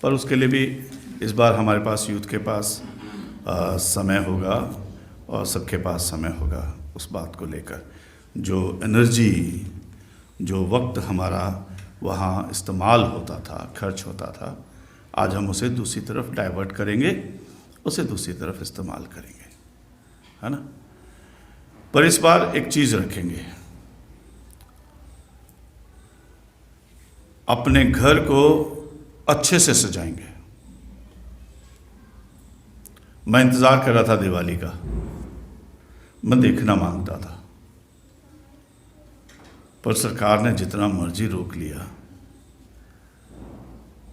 पर उसके लिए भी इस बार हमारे पास यूथ के पास समय होगा और सबके पास समय होगा उस बात को लेकर। जो एनर्जी, जो वक्त हमारा वहाँ इस्तेमाल होता था, खर्च होता था, आज हम उसे दूसरी तरफ डाइवर्ट करेंगे, उसे दूसरी तरफ इस्तेमाल करेंगे, है ना। पर इस बार एक चीज़ रखेंगे, अपने घर को अच्छे से सजाएंगे। मैं इंतज़ार कर रहा था दिवाली का, मैं देखना मांगता था, पर सरकार ने जितना मर्जी रोक लिया।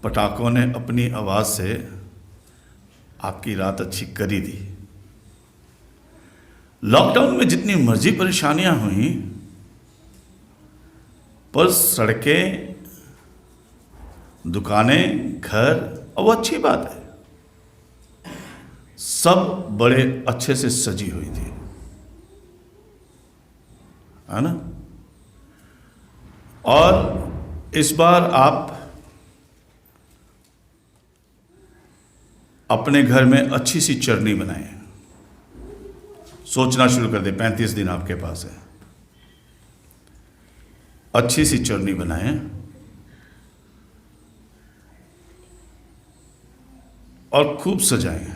पटाखों ने अपनी आवाज़ से आपकी रात अच्छी करी दी। लॉकडाउन में जितनी मर्जी परेशानियां हुई, पर सड़कें, दुकानें, घर, और वो अच्छी बात है, सब बड़े अच्छे से सजी हुई थी, है ना। और इस बार आप अपने घर में अच्छी सी चटनी बनाएं। सोचना शुरू कर दे, 35 दिन आपके पास है। अच्छी सी चटनी बनाएं और खूब सजाएं।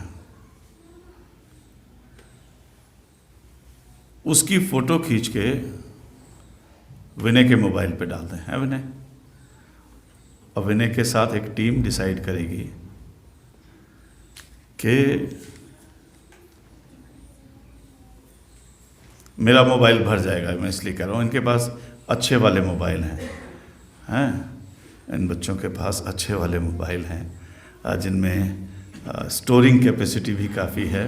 उसकी फोटो खींच के विनय के मोबाइल पे डाल दें, है विनय। और विनय के साथ एक टीम डिसाइड करेगी कि मेरा मोबाइल भर जाएगा, मैं इसलिए कह रहा हूँ, इनके पास अच्छे वाले मोबाइल हैं, इन बच्चों के पास अच्छे वाले मोबाइल हैं जिनमें स्टोरिंग कैपेसिटी भी काफ़ी है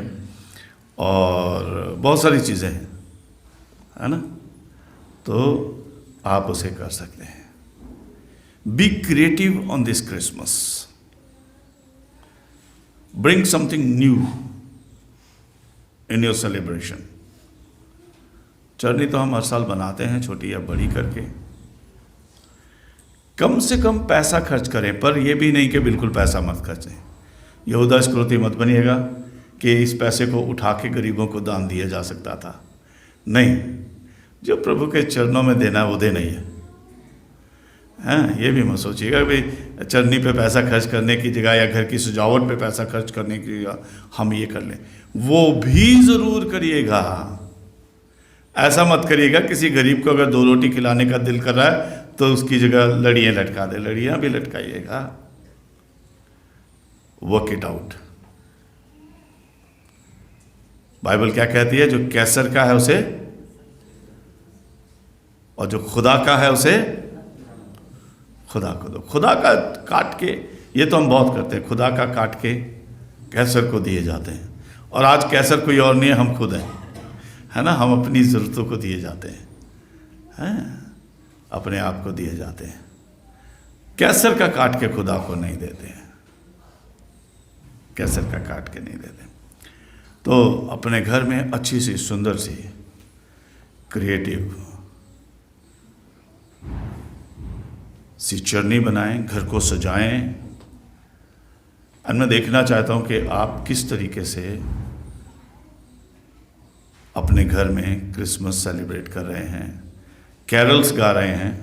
और बहुत सारी चीज़ें हैं, है ना। तो आप उसे कर सकते हैं। Be creative on this Christmas, bring something new in your celebration. चटनी तो हम हर साल बनाते हैं, छोटी या बड़ी करके। कम से कम पैसा खर्च करें, पर यह भी नहीं कि बिल्कुल पैसा मत खर्चें। यहूदा इस्करियोती मत बनिएगा कि इस पैसे को उठा के गरीबों को दान दिया जा सकता था। नहीं, जो प्रभु के चरणों में देना वो देना ही है। ये भी मत सोचिएगा भाई चटनी पे पैसा खर्च करने की जगह या घर की सजावट पे पैसा खर्च करने की जगह हम ये कर लें। वो भी ज़रूर करिएगा। ऐसा मत करिएगा किसी गरीब को अगर 2 रोटी खिलाने का दिल कर रहा है तो उसकी जगह लड़ियाँ लटका दे। लड़ियाँ भी लटकाइएगा। Work it out. बाइबल क्या कहती है? जो कैसर का है उसे, और जो खुदा का है उसे खुदा को दो। खुदा का काट के, ये तो हम बहुत करते हैं, खुदा का काट के कैसर को दिए जाते हैं। और आज कैसर कोई और नहीं है, हम खुद हैं, है ना। हम अपनी ज़रूरतों को दिए जाते हैं, अपने आप को दिए जाते हैं। कैसर का काट के खुदा को नहीं देते हैं, कैसर का काट के नहीं देते। तो अपने घर में अच्छी सी सुंदर सी क्रिएटिव सी चटनी बनाएं, घर को सजाएं। और मैं देखना चाहता हूं कि आप किस तरीके से अपने घर में क्रिसमस सेलिब्रेट कर रहे हैं, कैरल्स गा रहे हैं,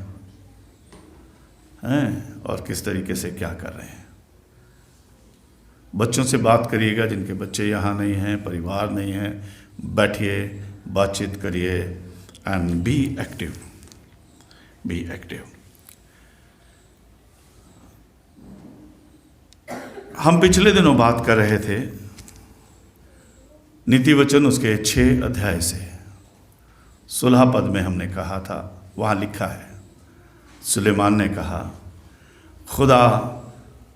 और किस तरीके से क्या कर रहे हैं। बच्चों से बात करिएगा, जिनके बच्चे यहाँ नहीं हैं, परिवार नहीं है, बैठिए, बातचीत करिए and be active, be active. हम पिछले दिनों बात कर रहे थे नीति वचन उसके 6 अध्याय से 16 पद में हमने कहा था, वहाँ लिखा है, सुलेमान ने कहा खुदा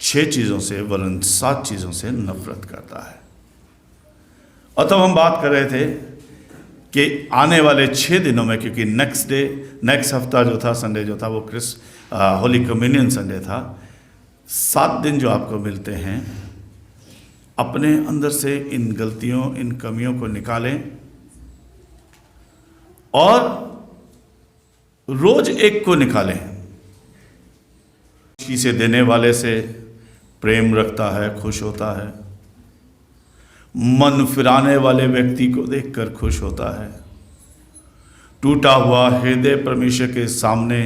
6 चीज़ों से वरन 7 चीज़ों से नफरत करता है। और तब हम बात कर रहे थे कि आने वाले 6 दिनों में, क्योंकि नेक्स्ट हफ्ता जो था, संडे जो था, वो होली कम्युनियन संडे था। 7 दिन जो आपको मिलते हैं, अपने अंदर से इन गलतियों, इन कमियों को निकालें और रोज एक को निकालें। खुशी से देने वाले से प्रेम रखता है, खुश होता है। मन फिराने वाले व्यक्ति को देखकर खुश होता है। टूटा हुआ हृदय परमेश्वर के सामने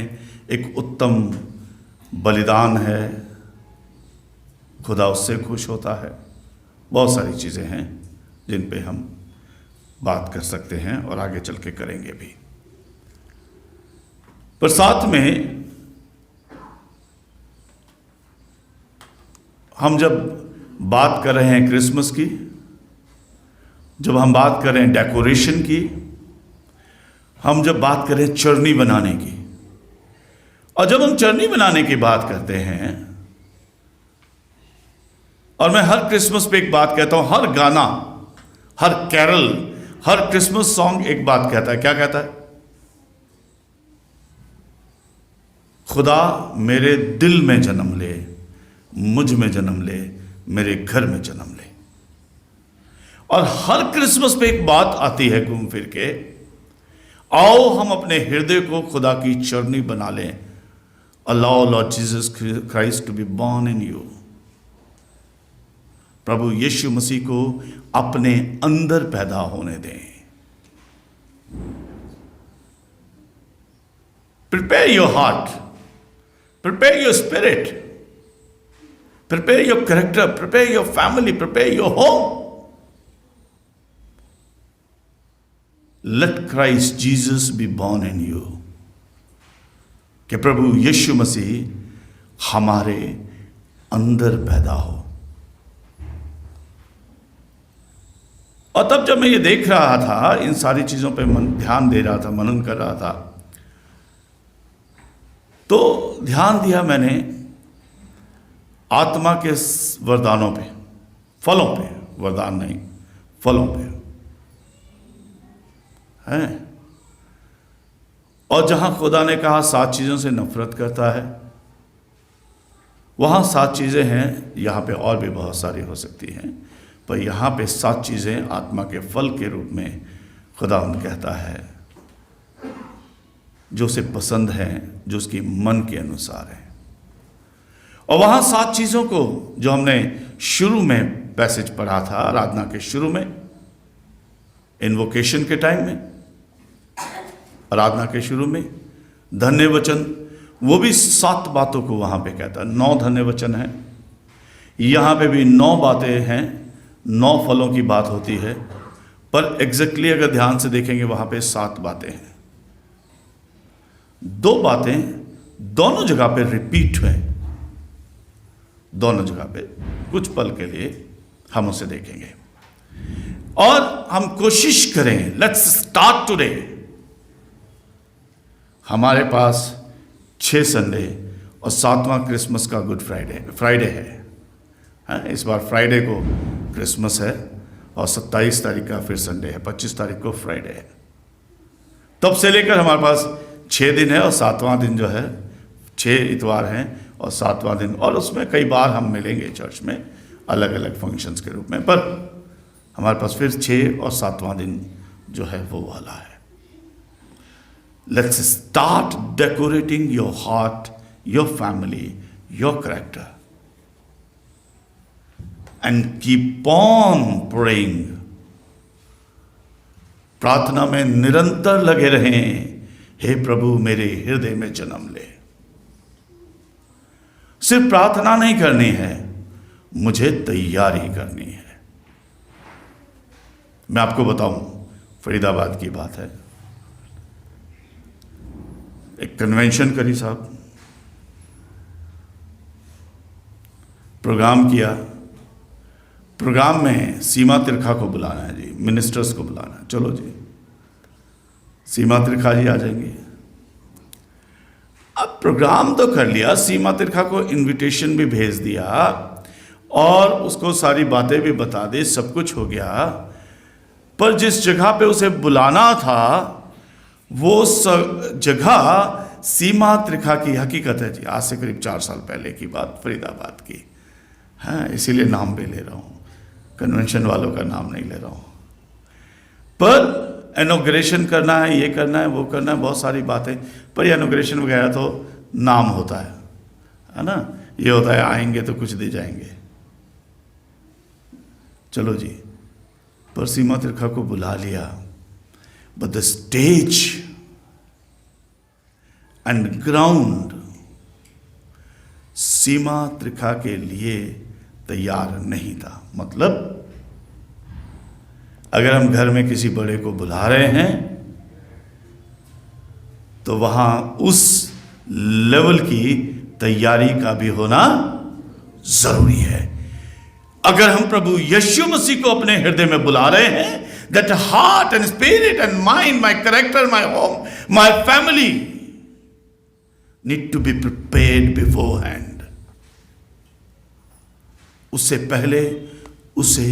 एक उत्तम बलिदान है, खुदा उससे खुश होता है। बहुत सारी चीज़ें हैं जिन पे हम बात कर सकते हैं और आगे चल के करेंगे भी। पर साथ में हम जब बात कर रहे हैं क्रिसमस की, जब हम बात कर रहे हैं डेकोरेशन की, हम जब बात करें चरनी बनाने की, और जब हम चरनी बनाने की बात करते हैं, और मैं हर क्रिसमस पे एक बात कहता हूं, हर गाना, हर कैरल, हर क्रिसमस सॉन्ग एक बात कहता है। क्या कहता है? खुदा मेरे दिल में जन्म ले, मुझ में जन्म ले, मेरे घर में जन्म ले। और हर क्रिसमस पे एक बात आती है घूम फिर के, आओ हम अपने हृदय को खुदा की चरनी बना लें। Allow Lord Jesus Christ to be born in you. प्रभु यीशु मसीह को अपने अंदर पैदा होने दें। Prepare your heart, prepare your spirit, prepare your character, prepare your family, prepare your home. Let Christ Jesus be born in you. कि प्रभु यीशु मसीह हमारे अंदर पैदा हो। और तब जब मैं ये देख रहा था, इन सारी चीजों पे ध्यान दे रहा था, मनन कर रहा था, तो ध्यान दिया मैंने आत्मा के वरदानों पे, फलों पे, वरदान नहीं, फलों पे हैं। और जहां खुदा ने कहा 7 चीजों से नफरत करता है, वहां 7 चीजें हैं। यहां पे और भी बहुत सारी हो सकती हैं, पर यहां पे 7 चीजें आत्मा के फल के रूप में खुदा कहता है, जो उसे पसंद है, जो उसकी मन के अनुसार है। और वहां 7 चीजों को जो हमने शुरू में पैसेज पढ़ा था, आराधना के शुरू में, इन्वोकेशन के टाइम में, आराधना के शुरू में, धन्य वचन, वो भी 7 बातों को वहां पे कहता है। 9 धन्य वचन है, यहां पे भी 9 बातें हैं, 9 फलों की बात होती है, पर एग्जैक्टली अगर ध्यान से देखेंगे वहां पे 7 बातें हैं। 2 बातें दोनों जगह पे रिपीट हुए, दोनों जगह पे कुछ पल के लिए हम उसे देखेंगे। और हम कोशिश करें, लेट्स स्टार्ट टुडे। हमारे पास 6 संडे और 7वां क्रिसमस का गुड फ्राइडे है। इस बार फ्राइडे को क्रिसमस है और 27 तारीख का फिर संडे है, 25 तारीख को फ्राइडे है। तब से लेकर हमारे पास 6 दिन है और 7वां दिन जो है, 6 इतवार हैं और 7वां दिन, और उसमें कई बार हम मिलेंगे चर्च में अलग अलग फंक्शंस के रूप में, पर हमारे पास फिर 6 और 7वां दिन जो है वो वाला है। Let's start decorating your heart, your family, your character, and keep on praying. प्रार्थना में निरंतर लगे रहें, हे प्रभु मेरे हृदय में जन्म ले। सिर्फ प्रार्थना नहीं करनी है, मुझे तैयारी करनी है। मैं आपको बताऊं, फरीदाबाद की बात है, एक कन्वेंशन करी साहब, प्रोग्राम किया। प्रोग्राम में सीमा त्रिखा को बुलाना है जी, मिनिस्टर्स को बुलाना है। चलो जी, सीमा त्रिखा जी आ जाएंगे। अब प्रोग्राम तो कर लिया, सीमा त्रिखा को इनविटेशन भी भेज दिया और उसको सारी बातें भी बता दी, सब कुछ हो गया, पर जिस जगह पे उसे बुलाना था वो जगह सीमा त्रिखा की, हकीकत है जी, आज से करीब 4 साल पहले की बात, फरीदाबाद की है, इसीलिए नाम भी ले रहा हूँ, कन्वेंशन वालों का नाम नहीं ले रहा हूँ। पर इनॉग्रेशन करना है, ये करना है, वो करना है, बहुत सारी बातें, पर इनॉग्रेशन वगैरह तो नाम होता है ना, ये होता है आएंगे तो कुछ दे जाएंगे। चलो जी, पर सीमा त्रिखा को बुला लिया, but the stage and ground Seema Trikha के लिए तैयार नहीं था। मतलब अगर हम घर में किसी बड़े को बुला रहे हैं तो वहां उस लेवल की तैयारी का भी होना जरूरी है। अगर हम प्रभु यीशु मसीह को अपने हृदय में बुला रहे हैं, that heart and spirit and mind, my character, my home, my family need to be prepared beforehand. उससे पहले उसे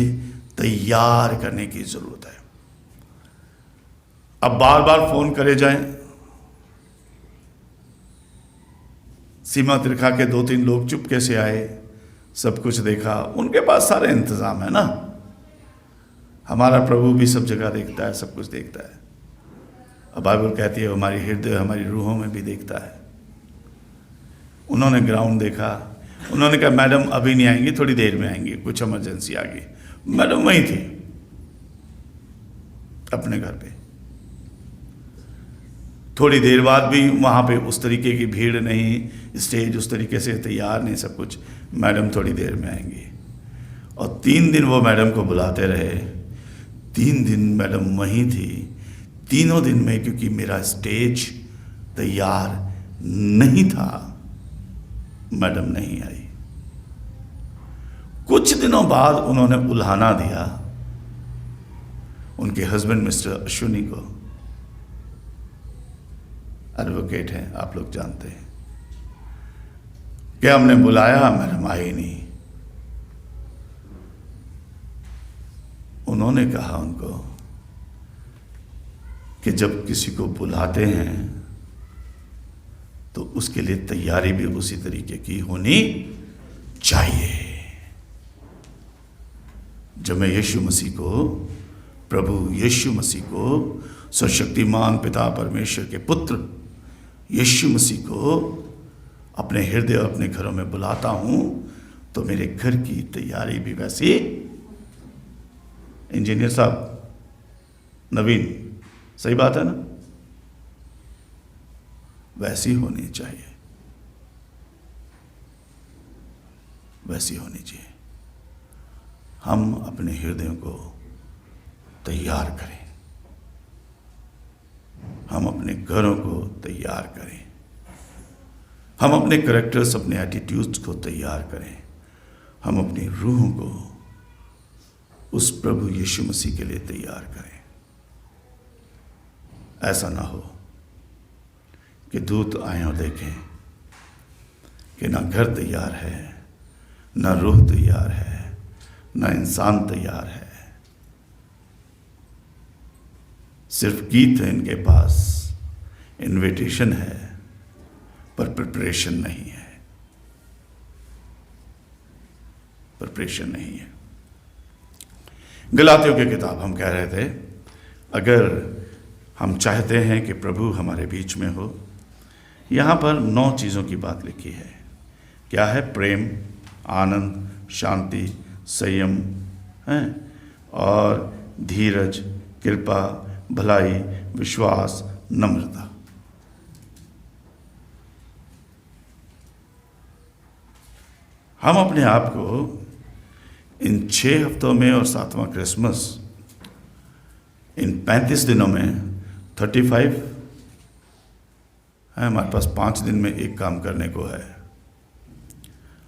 तैयार करने की जरूरत है। अब बार बार फोन करे जाएं। सीमा त्रिखा के 2-3 लोग चुपके से आए, सब कुछ देखा, उनके पास सारे इंतजाम है ना। हमारा प्रभु भी सब जगह देखता है, सब कुछ देखता है। अब बाइबल कहती है हमारी हृदय हमारी रूहों में भी देखता है। उन्होंने ग्राउंड देखा, उन्होंने कहा मैडम अभी नहीं आएंगी, थोड़ी देर में आएंगी, कुछ इमरजेंसी आ गई। मैडम वहीं थी अपने घर पे। थोड़ी देर बाद भी वहां पे उस तरीके की भीड़ नहीं, स्टेज उस तरीके से तैयार नहीं, सब कुछ। मैडम थोड़ी देर में आएंगी। और 3 दिन वो मैडम को बुलाते रहे। 3 दिन मैडम वहीं थी। तीनों दिन में क्योंकि मेरा स्टेज तैयार नहीं था, मैडम नहीं आई। कुछ दिनों बाद उन्होंने उल्हाना दिया उनके हस्बैंड मिस्टर अश्विनी को। एडवोकेट हैं, आप लोग जानते हैं। क्या हमने बुलाया, मैडम आई नहीं। उन्होंने कहा उनको कि जब किसी को बुलाते हैं तो उसके लिए तैयारी भी उसी तरीके की होनी चाहिए। जब मैं यीशु मसीह को, प्रभु यीशु मसीह को, सर्वशक्तिमान पिता परमेश्वर के पुत्र यीशु मसीह को अपने हृदय और अपने घरों में बुलाता हूं तो मेरे घर की तैयारी भी वैसी, इंजीनियर साहब नवीन, सही बात है ना, वैसी होनी चाहिए, वैसी होनी चाहिए। हम अपने हृदयों को तैयार करें, हम अपने घरों को तैयार करें, हम अपने करैक्टर्स, अपने एटीट्यूड्स को तैयार करें, हम अपनी रूहों को उस प्रभु यीशु मसीह के लिए तैयार करें। ऐसा ना हो कि दूत आए और देखें कि ना घर तैयार है, ना रूह तैयार है, ना इंसान तैयार है। सिर्फ गीत है इनके पास, इनविटेशन है, पर प्रिपरेशन नहीं है, प्रिपरेशन नहीं है। गलातियों की किताब हम कह रहे थे, अगर हम चाहते हैं कि प्रभु हमारे बीच में हो, यहाँ पर 9 चीज़ों की बात लिखी है। क्या है? प्रेम, आनंद, शांति, संयम है, और धीरज, कृपा, भलाई, विश्वास, नम्रता। हम अपने आप को इन 6 हफ्तों में और 7वां क्रिसमस, इन 35 दिनों में 35 है, हमारे पास 5 दिन में एक काम करने को है।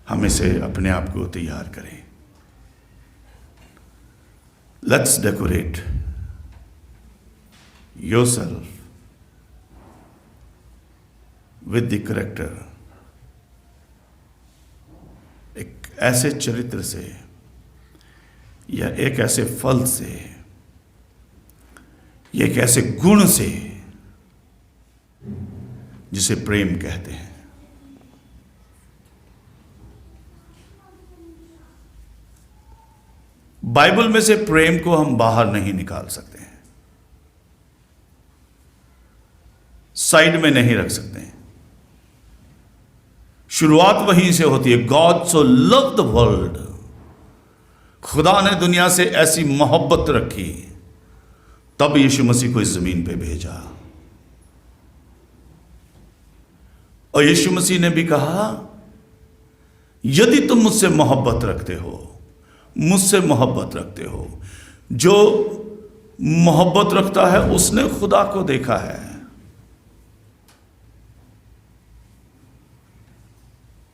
हम इसे अपने आप को तैयार करें। Let's decorate yourself with the character. एक ऐसे चरित्र से या एक ऐसे फल से या एक ऐसे गुण से जिसे प्रेम कहते हैं। बाइबल में से प्रेम को हम बाहर नहीं निकाल सकते हैं, साइड में नहीं रख सकते हैं। शुरुआत वहीं से होती है। God so love the world, खुदा ने दुनिया से ऐसी मोहब्बत रखी, तब यीशु मसीह को इस जमीन पे भेजा। और यीशु मसीह ने भी कहा यदि तुम मुझसे मोहब्बत रखते हो, मुझसे मोहब्बत रखते हो, जो मोहब्बत रखता है उसने खुदा को देखा है।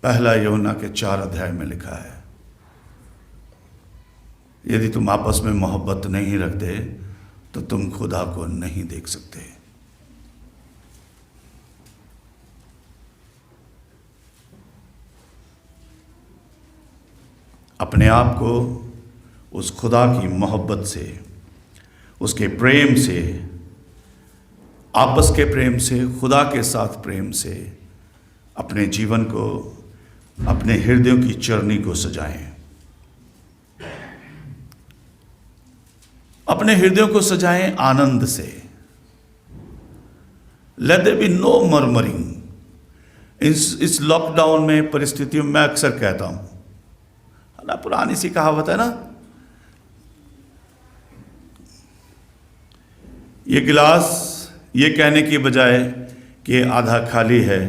पहला यूहन्ना के 4 अध्याय में लिखा है, यदि तुम आपस में मोहब्बत नहीं रखते तो तुम खुदा को नहीं देख सकते। अपने आप को उस खुदा की मोहब्बत से, उसके प्रेम से, आपस के प्रेम से, खुदा के साथ प्रेम से अपने जीवन को, अपने हृदयों की चरनी को सजाएं। अपने हृदयों को सजाएं आनंद से। Let there be no murmuring. इस लॉकडाउन में परिस्थितियों में मैं अक्सर कहता हूं, ना पुरानी सी कहावत है ना, ये गिलास ये कहने की बजाय कि आधा खाली है,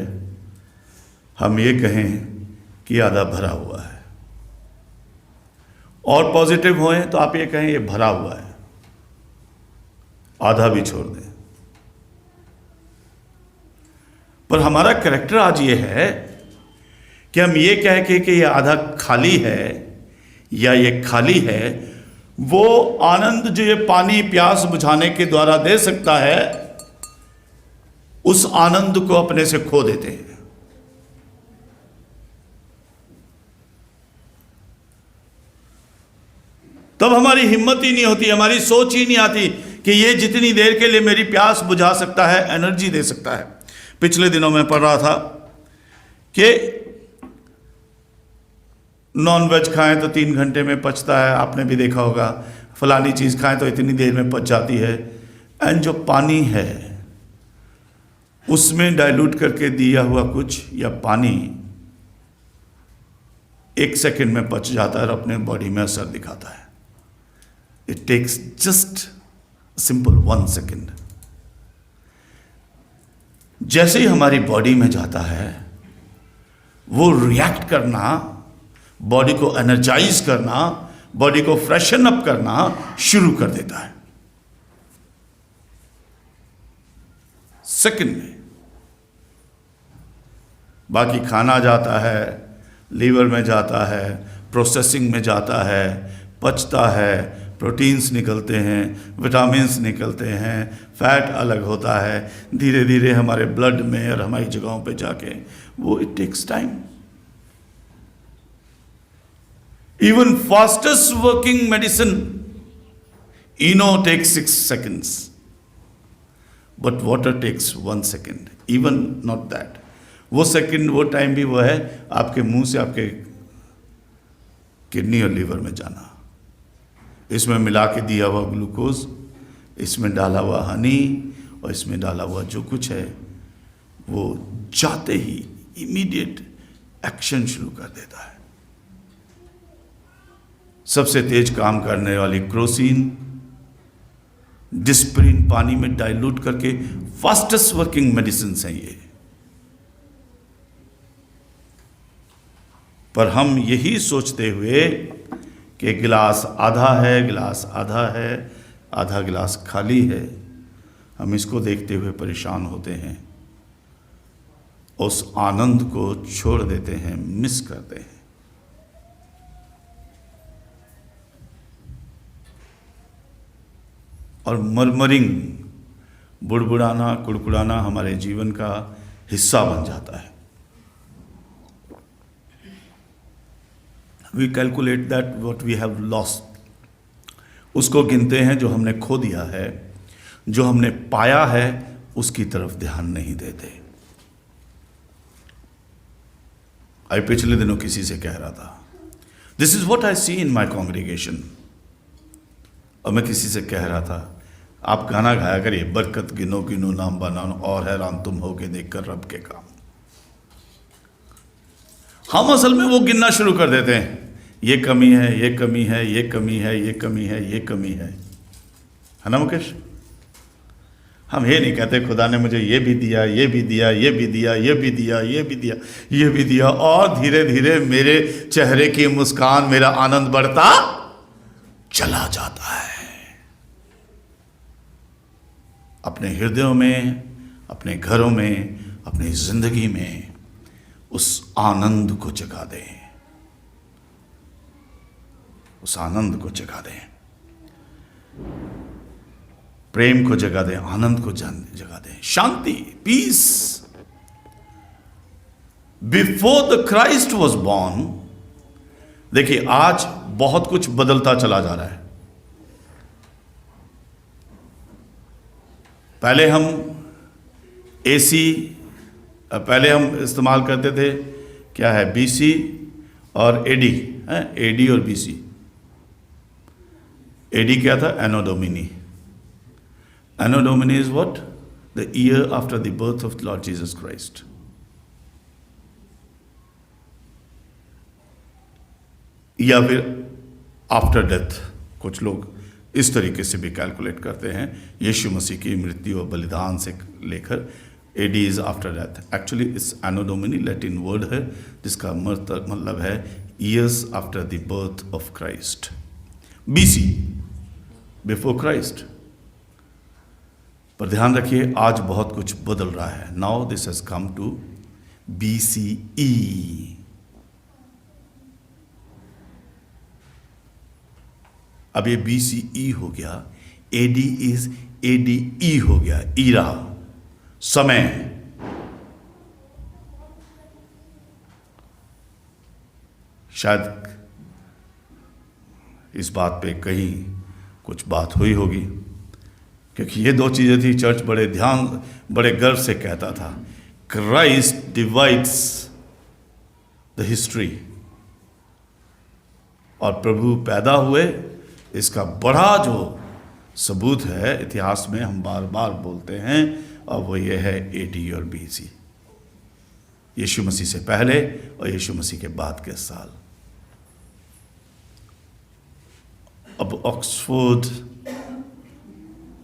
हम ये कहें कि आधा भरा हुआ है। और पॉजिटिव होए तो आप ये कहें ये भरा हुआ है, आधा भी छोड़ दें। पर हमारा कैरेक्टर आज ये है कि हम ये कह के कि ये आधा खाली है या ये खाली है, वो आनंद जो ये पानी प्यास बुझाने के द्वारा दे सकता है, उस आनंद को अपने से खो देते हैं। तब हमारी हिम्मत ही नहीं होती, हमारी सोच ही नहीं आती कि ये जितनी देर के लिए मेरी प्यास बुझा सकता है, एनर्जी दे सकता है। पिछले दिनों में पढ़ रहा था कि नॉन वेज खाएं तो 3 घंटे में पचता है, आपने भी देखा होगा। फलानी चीज़ खाएं तो इतनी देर में पच जाती है। एंड जो पानी है उसमें डाइल्यूट करके दिया हुआ कुछ या पानी 1 सेकंड में पच जाता है और अपने बॉडी में असर दिखाता है। It takes just simple 1 second. जैसे ही हमारी बॉडी में जाता है, वो रिएक्ट करना, बॉडी को एनर्जाइज करना, बॉडी को फ्रेशन अप करना शुरू कर देता है सेकंड में। बाकी खाना जाता है, लीवर में जाता है, प्रोसेसिंग में जाता है, पचता है, प्रोटीन्स निकलते हैं, विटामिन्स निकलते हैं, फैट अलग होता है, धीरे धीरे हमारे ब्लड में और हमारी जगहों पे जाके वो it takes time. Even fastest working medicine Eno takes 6 seconds, but water takes 1 second, even not that. वो सेकंड, वो टाइम भी वो है आपके मुंह से आपके किडनी और लीवर में जाना। इसमें मिला के दिया हुआ ग्लूकोज, इसमें डाला हुआ हनी और इसमें डाला हुआ जो कुछ है, वो जाते ही इमीडिएट एक्शन शुरू कर देता है। सबसे तेज काम करने वाली क्रोसिन, डिस्प्रिन पानी में डाइल्यूट करके फास्टेस्ट वर्किंग मेडिसिन हैं ये। पर हम यही सोचते हुए कि गिलास आधा है, गिलास आधा है, आधा गिलास खाली है, हम इसको देखते हुए परेशान होते हैं, उस आनंद को छोड़ देते हैं, मिस करते हैं। और मरमरिंग, बुड़बुड़ाना, कुड़कुड़ाना हमारे जीवन का हिस्सा बन जाता है। We calculate that what we have lost, उसको गिनते हैं जो हमने खो दिया है, जो हमने पाया है उसकी तरफ ध्यान नहीं देते। आई पिछले दिनों किसी से कह रहा था, this is what I see in my congregation. और मैं किसी से कह रहा था, आप गाना गाया करिए, बरकत गिनो गिनो नाम बनानो और हैरान तुम होके देखकर रब के काम। हम असल में वो गिनना शुरू कर देते हैं, ये कमी है, ये कमी है, ये कमी है, ये कमी है, ये कमी है ना मुकेश? हम ये नहीं कहते खुदा ने मुझे ये भी दिया, ये भी दिया, ये भी दिया, ये भी दिया, ये भी दिया, ये भी दिया, और धीरे धीरे मेरे चेहरे की मुस्कान, मेरा आनंद बढ़ता चला जाता है। अपने हृदयों में, अपने घरों में, अपनी जिंदगी में उस आनंद को जगा दें, उस आनंद को जगा दें, प्रेम को जगा दें, आनंद को जगा दें, शांति, peace. Before the Christ was born, देखिए आज बहुत कुछ बदलता चला जा रहा है। पहले हम एसी, पहले हम इस्तेमाल करते थे, क्या है, बीसी और एडी, एडी और बीसी। एडी क्या था? Anno Domini. Anno Domini is what? The year after the birth of Lord Jesus Christ. या फिर आफ्टर डेथ, कुछ लोग इस तरीके से भी कैलकुलेट करते हैं, यीशु मसीह की मृत्यु और बलिदान से लेकर AD is after death. Actually इस एनो डोमिनी लैटिन वर्ड है जिसका मतलब है years after the birth of Christ. BC, before Christ. पर ध्यान रखिए आज बहुत कुछ बदल रहा है। Now this has come to BCE। अब ये BCE हो गया, AD इज ADE हो गया, ईरा, समय। शायद इस बात पे कहीं कुछ बात हुई होगी, क्योंकि ये दो चीजें थी चर्च बड़े ध्यान, बड़े गर्व से कहता था, क्राइस्ट डिवाइड्स द हिस्ट्री। और प्रभु पैदा हुए, इसका बड़ा जो सबूत है इतिहास में हम बार बार बोलते हैं, और वो ये है AD और BC, यीशु मसीह से पहले और यीशु मसीह के बाद के साल। अब ऑक्सफोर्ड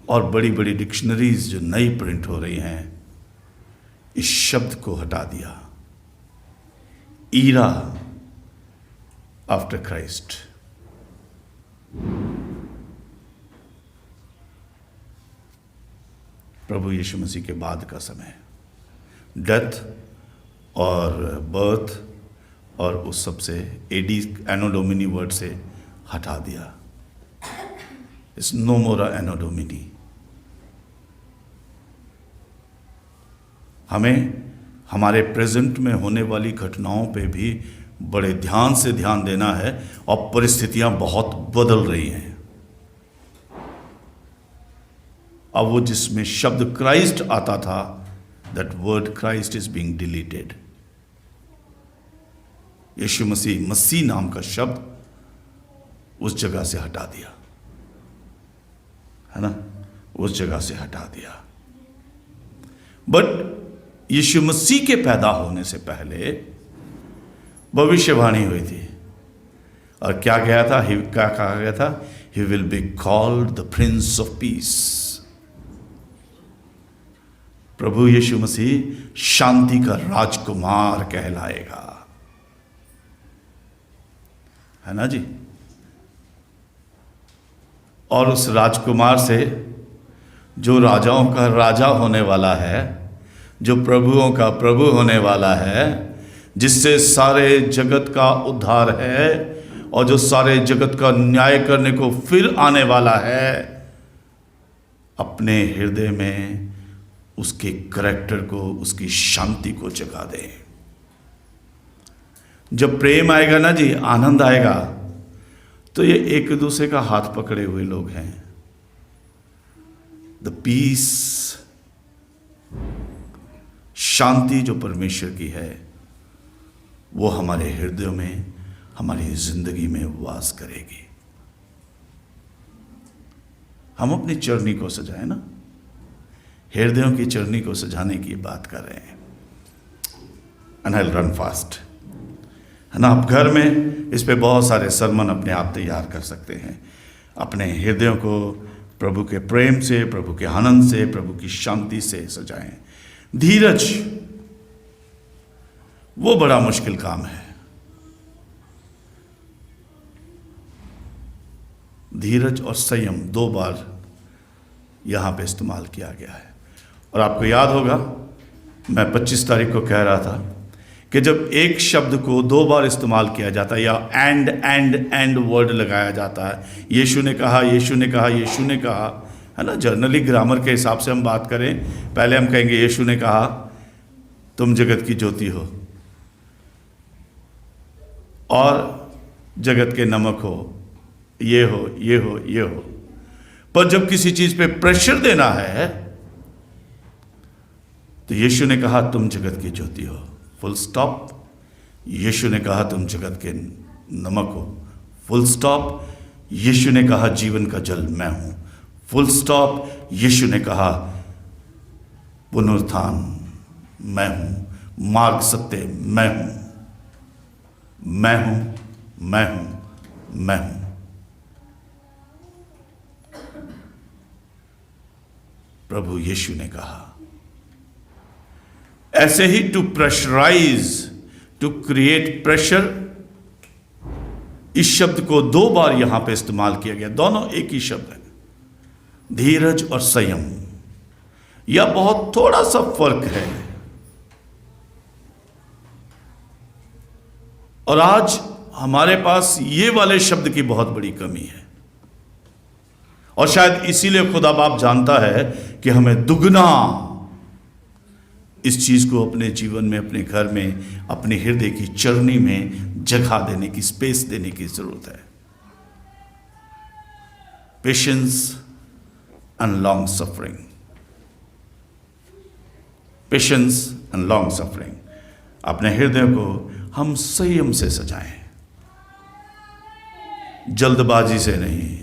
और बड़ी बड़ी डिक्शनरीज जो नई प्रिंट हो रही हैं, इस शब्द को हटा दिया, ईरा आफ्टर क्राइस्ट। प्रभु यीशु मसीह के बाद का समय, डेथ और बर्थ और उस सब से एडी, एनो डोमिनी वर्ड से हटा दिया। It's no more anno Domini. हमें हमारे प्रेजेंट में होने वाली घटनाओं पे भी बड़े ध्यान से ध्यान देना है, और परिस्थितियां बहुत बदल रही हैं। अब वो जिसमें शब्द क्राइस्ट आता था, that word Christ is being deleted. Yeshu Masih, Masih नाम का शब्द उस जगह से हटा दिया, है ना, उस जगह से हटा दिया। बट यीशु मसीह के पैदा होने से पहले भविष्यवाणी हुई थी, और क्या गया था, क्या कहा गया था? He will be called the prince of peace. प्रभु यीशु मसीह शांति का राजकुमार कहलाएगा, है ना जी। और उस राजकुमार से जो राजाओं का राजा होने वाला है, जो प्रभुओं का प्रभु होने वाला है, जिससे सारे जगत का उद्धार है और जो सारे जगत का न्याय करने को फिर आने वाला है, अपने हृदय में उसके करैक्टर को, उसकी शांति को जगा दे। जब प्रेम आएगा ना जी, आनंद आएगा, तो ये एक दूसरे का हाथ पकड़े हुए लोग हैं। द पीस, शांति जो परमेश्वर की है, वो हमारे हृदयों में, हमारी जिंदगी में वास करेगी। हम अपनी चरनी को सजाएं ना, हृदयों की चरनी को सजाने की बात कर रहे हैं। And I will run fast, है ना। आप घर में इस पे बहुत सारे सरमन अपने आप तैयार कर सकते हैं, अपने हृदयों को प्रभु के प्रेम से, प्रभु के आनंद से, प्रभु की शांति से सजाएं। धीरज वो बड़ा मुश्किल काम है। धीरज और संयम 2 बार यहां पे इस्तेमाल किया गया है। और आपको याद होगा, मैं 25 तारीख को कह रहा था कि जब एक शब्द को 2 बार इस्तेमाल किया जाता है या एंड वर्ड लगाया जाता है, यीशु ने कहा, यीशु ने कहा, यीशु ने कहा, है ना। जर्नली ग्रामर के हिसाब से हम बात करें, पहले हम कहेंगे यीशु ने कहा तुम जगत की ज्योति हो और जगत के नमक हो, ये हो, ये हो, ये हो। पर जब किसी चीज पे प्रेशर देना है तो यीशु ने कहा तुम जगत की ज्योति हो, फुल स्टॉप। यीशु ने कहा तुम जगत के नमक हो, फुल स्टॉप। यीशु ने कहा जीवन का जल मैं हूं, फुल स्टॉप। यीशु ने कहा पुनरुत्थान मैं हूं, मार्ग सत्य मैं हूं, मैं हूं, मैं हूं, मैं हूं। प्रभु यीशु ने कहा। ऐसे ही to pressurise, to create pressure, इस शब्द को 2 बार यहां पे इस्तेमाल किया गया। दोनों एक ही शब्द है, धीरज और संयम। या बहुत थोड़ा सा फर्क है। और आज हमारे पास ये वाले शब्द की बहुत बड़ी कमी है। और शायद इसीलिए खुदा बाप जानता है कि हमें दुगना इस चीज को अपने जीवन में, अपने घर में, अपने हृदय की चरनी में जगह देने की, स्पेस देने की जरूरत है। Patience and long suffering, patience and long suffering. अपने हृदय को हम संयम से सजाएं, जल्दबाजी से नहीं।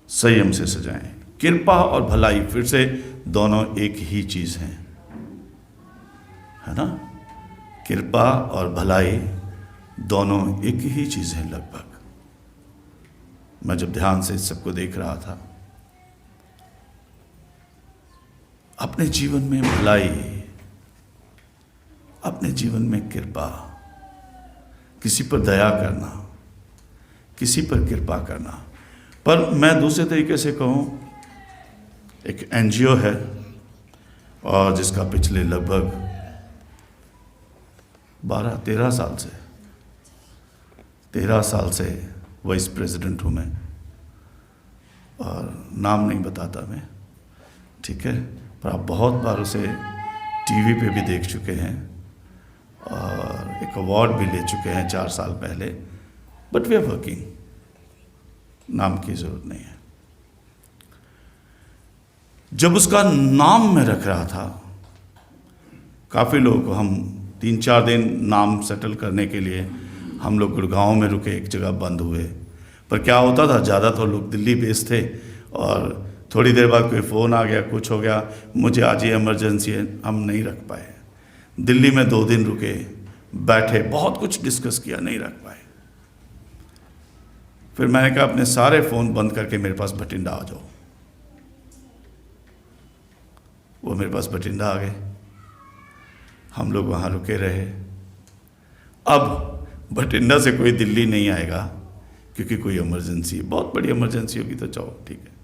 संयम से सजाएं। कृपा और भलाई, फिर से दोनों एक ही चीज हैं, है ना। कृपा और भलाई दोनों एक ही चीज हैं लगभग। मैं जब ध्यान से सबको देख रहा था, अपने जीवन में भलाई, अपने जीवन में कृपा, किसी पर दया करना, किसी पर कृपा करना। पर मैं दूसरे तरीके से कहूं, एक एनजीओ है और जिसका पिछले लगभग 13 साल से वाइस प्रेसिडेंट हूं मैं, और नाम नहीं बताता मैं, ठीक है। पर आप बहुत बार उसे टीवी पे भी देख चुके हैं और एक अवार्ड भी ले चुके हैं 4 साल पहले। बट वी आर वर्किंग, नाम की जरूरत नहीं है। जब उसका नाम मैं रख रहा था, काफी लोग को, हम 3-4 दिन नाम सेटल करने के लिए हम लोग गुड़गांव में रुके, एक जगह बंद हुए। पर क्या होता था, ज़्यादातर लोग दिल्ली बेस्ड थे और थोड़ी देर बाद कोई फ़ोन आ गया, कुछ हो गया, मुझे आज ये इमरजेंसी है, हम नहीं रख पाए। दिल्ली में 2 दिन रुके, बैठे, बहुत कुछ डिस्कस किया, नहीं रख पाए। फिर मैंने कहा अपने सारे फ़ोन बंद करके मेरे पास बठिंडा आ जाओ। वो मेरे पास बठिंडा आ गए, हम लोग वहाँ रुके रहे। अब बठिंडा से कोई दिल्ली नहीं आएगा क्योंकि कोई इमरजेंसी है, बहुत बड़ी इमरजेंसी होगी तो जाओ, ठीक है।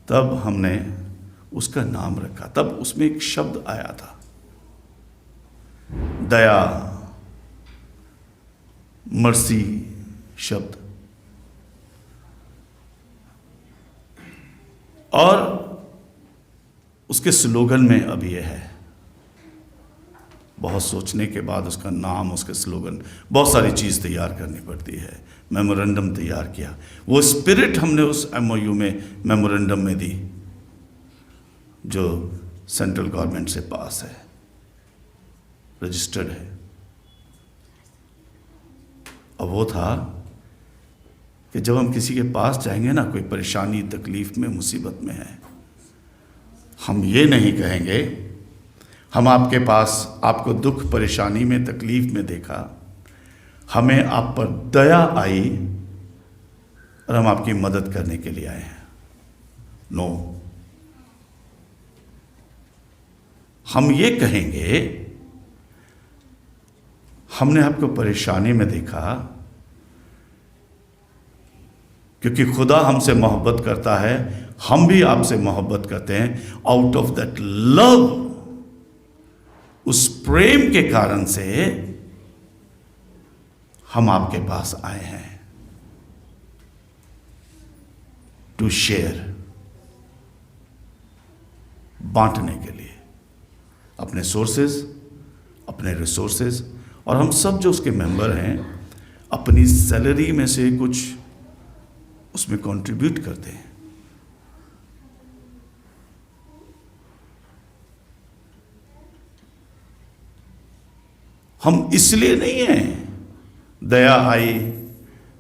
तब हमने उसका नाम रखा। तब उसमें एक शब्द आया था, दया, मर्सी शब्द। और उसके स्लोगन में अब यह है, बहुत सोचने के बाद उसका नाम, उसके स्लोगन, बहुत सारी चीज़ तैयार करनी पड़ती है। मेमोरेंडम तैयार किया, वो स्पिरिट हमने उस एमओयू में, मेमोरेंडम में दी, जो सेंट्रल गवर्नमेंट से पास है, रजिस्टर्ड है। अब वो था कि जब हम किसी के पास जाएंगे ना, कोई परेशानी, तकलीफ में, मुसीबत में है, हम ये नहीं कहेंगे हम आपके पास, आपको दुख परेशानी में, तकलीफ में देखा, हमें आप पर दया आई और हम आपकी मदद करने के लिए आए हैं। नो, हम ये कहेंगे, हमने आपको परेशानी में देखा, क्योंकि खुदा हमसे मोहब्बत करता है, हम भी आपसे मोहब्बत करते हैं। आउट ऑफ दैट लव, उस प्रेम के कारण से हम आपके पास आए हैं, टू शेयर, बांटने के लिए अपने सोर्सेस, अपने रिसोर्सेस। और हम सब जो उसके मेंबर हैं अपनी सैलरी में से कुछ उसमें कंट्रीब्यूट करते हैं। हम इसलिए नहीं हैं दया आई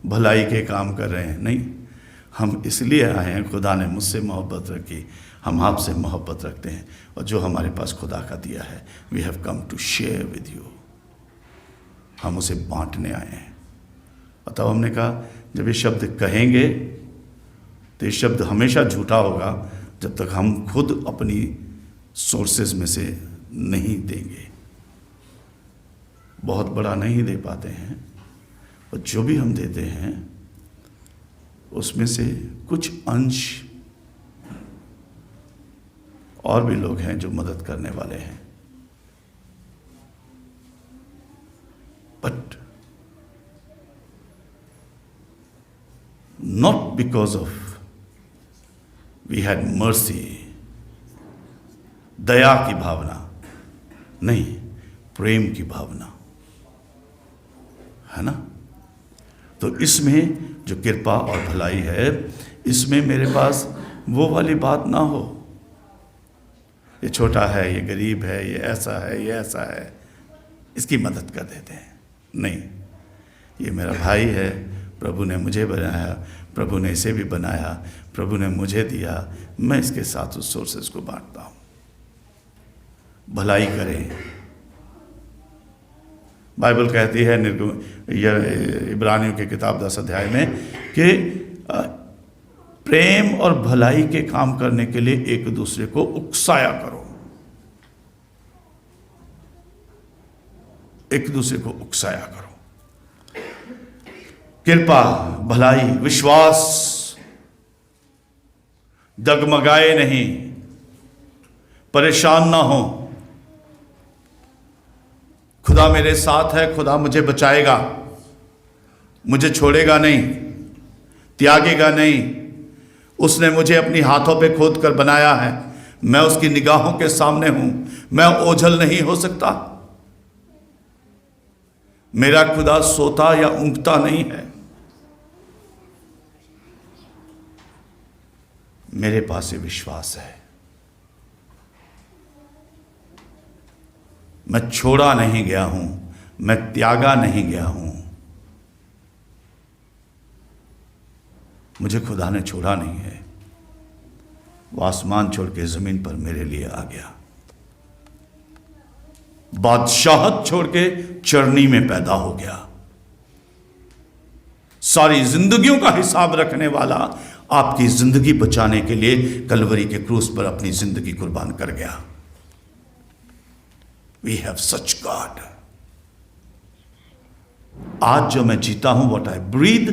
भलाई के काम कर रहे हैं, नहीं, हम इसलिए आए हैं, खुदा ने मुझसे मोहब्बत रखी, हम आपसे मोहब्बत रखते हैं, और जो हमारे पास खुदा का दिया है, we have come to share with you, हम उसे बांटने आए हैं। और तब हमने कहा जब ये शब्द कहेंगे तो ये शब्द हमेशा झूठा होगा जब तक हम खुद अपनी सोर्सेज में से नहीं देंगे। बहुत बड़ा नहीं दे पाते हैं, और जो भी हम देते हैं उसमें से कुछ अंश और भी लोग हैं जो मदद करने वाले हैं। But not because of we had mercy, दया की भावना नहीं, प्रेम की भावना है ना। तो इसमें जो कृपा और भलाई है, इसमें मेरे पास वो वाली बात ना हो, ये छोटा है, ये गरीब है, ये ऐसा है, ये ऐसा है, इसकी मदद कर देते हैं। नहीं, ये मेरा भाई है, प्रभु ने मुझे बनाया, प्रभु ने इसे भी बनाया, प्रभु ने मुझे दिया, मैं इसके साथ उस सोर्सेस को बांटता हूँ। भलाई करें। बाइबल कहती है इब्रानियों की किताब 10 अध्याय में कि प्रेम और भलाई के काम करने के लिए एक दूसरे को उकसाया करो, एक दूसरे को उकसाया करो। कृपा, भलाई, विश्वास, डगमगाए नहीं, परेशान ना हो। खुदा मेरे साथ है, खुदा मुझे बचाएगा, मुझे छोड़ेगा नहीं, त्यागेगा नहीं। उसने मुझे अपनी हाथों पे खोद कर बनाया है, मैं उसकी निगाहों के सामने हूं, मैं ओझल नहीं हो सकता। मेरा खुदा सोता या ऊँघता नहीं है। मेरे पास ये विश्वास है, मैं छोड़ा नहीं गया हूं, मैं त्यागा नहीं गया हूं। मुझे खुदा ने छोड़ा नहीं है, वो आसमान छोड़ के जमीन पर मेरे लिए आ गया, बादशाहत छोड़ के चरनी में पैदा हो गया, सारी जिंदगियों का हिसाब रखने वाला आपकी जिंदगी बचाने के लिए कलवरी के क्रूस पर अपनी जिंदगी कुर्बान कर गया। We have such God. आज जो मैं जीता हूं, what I breathe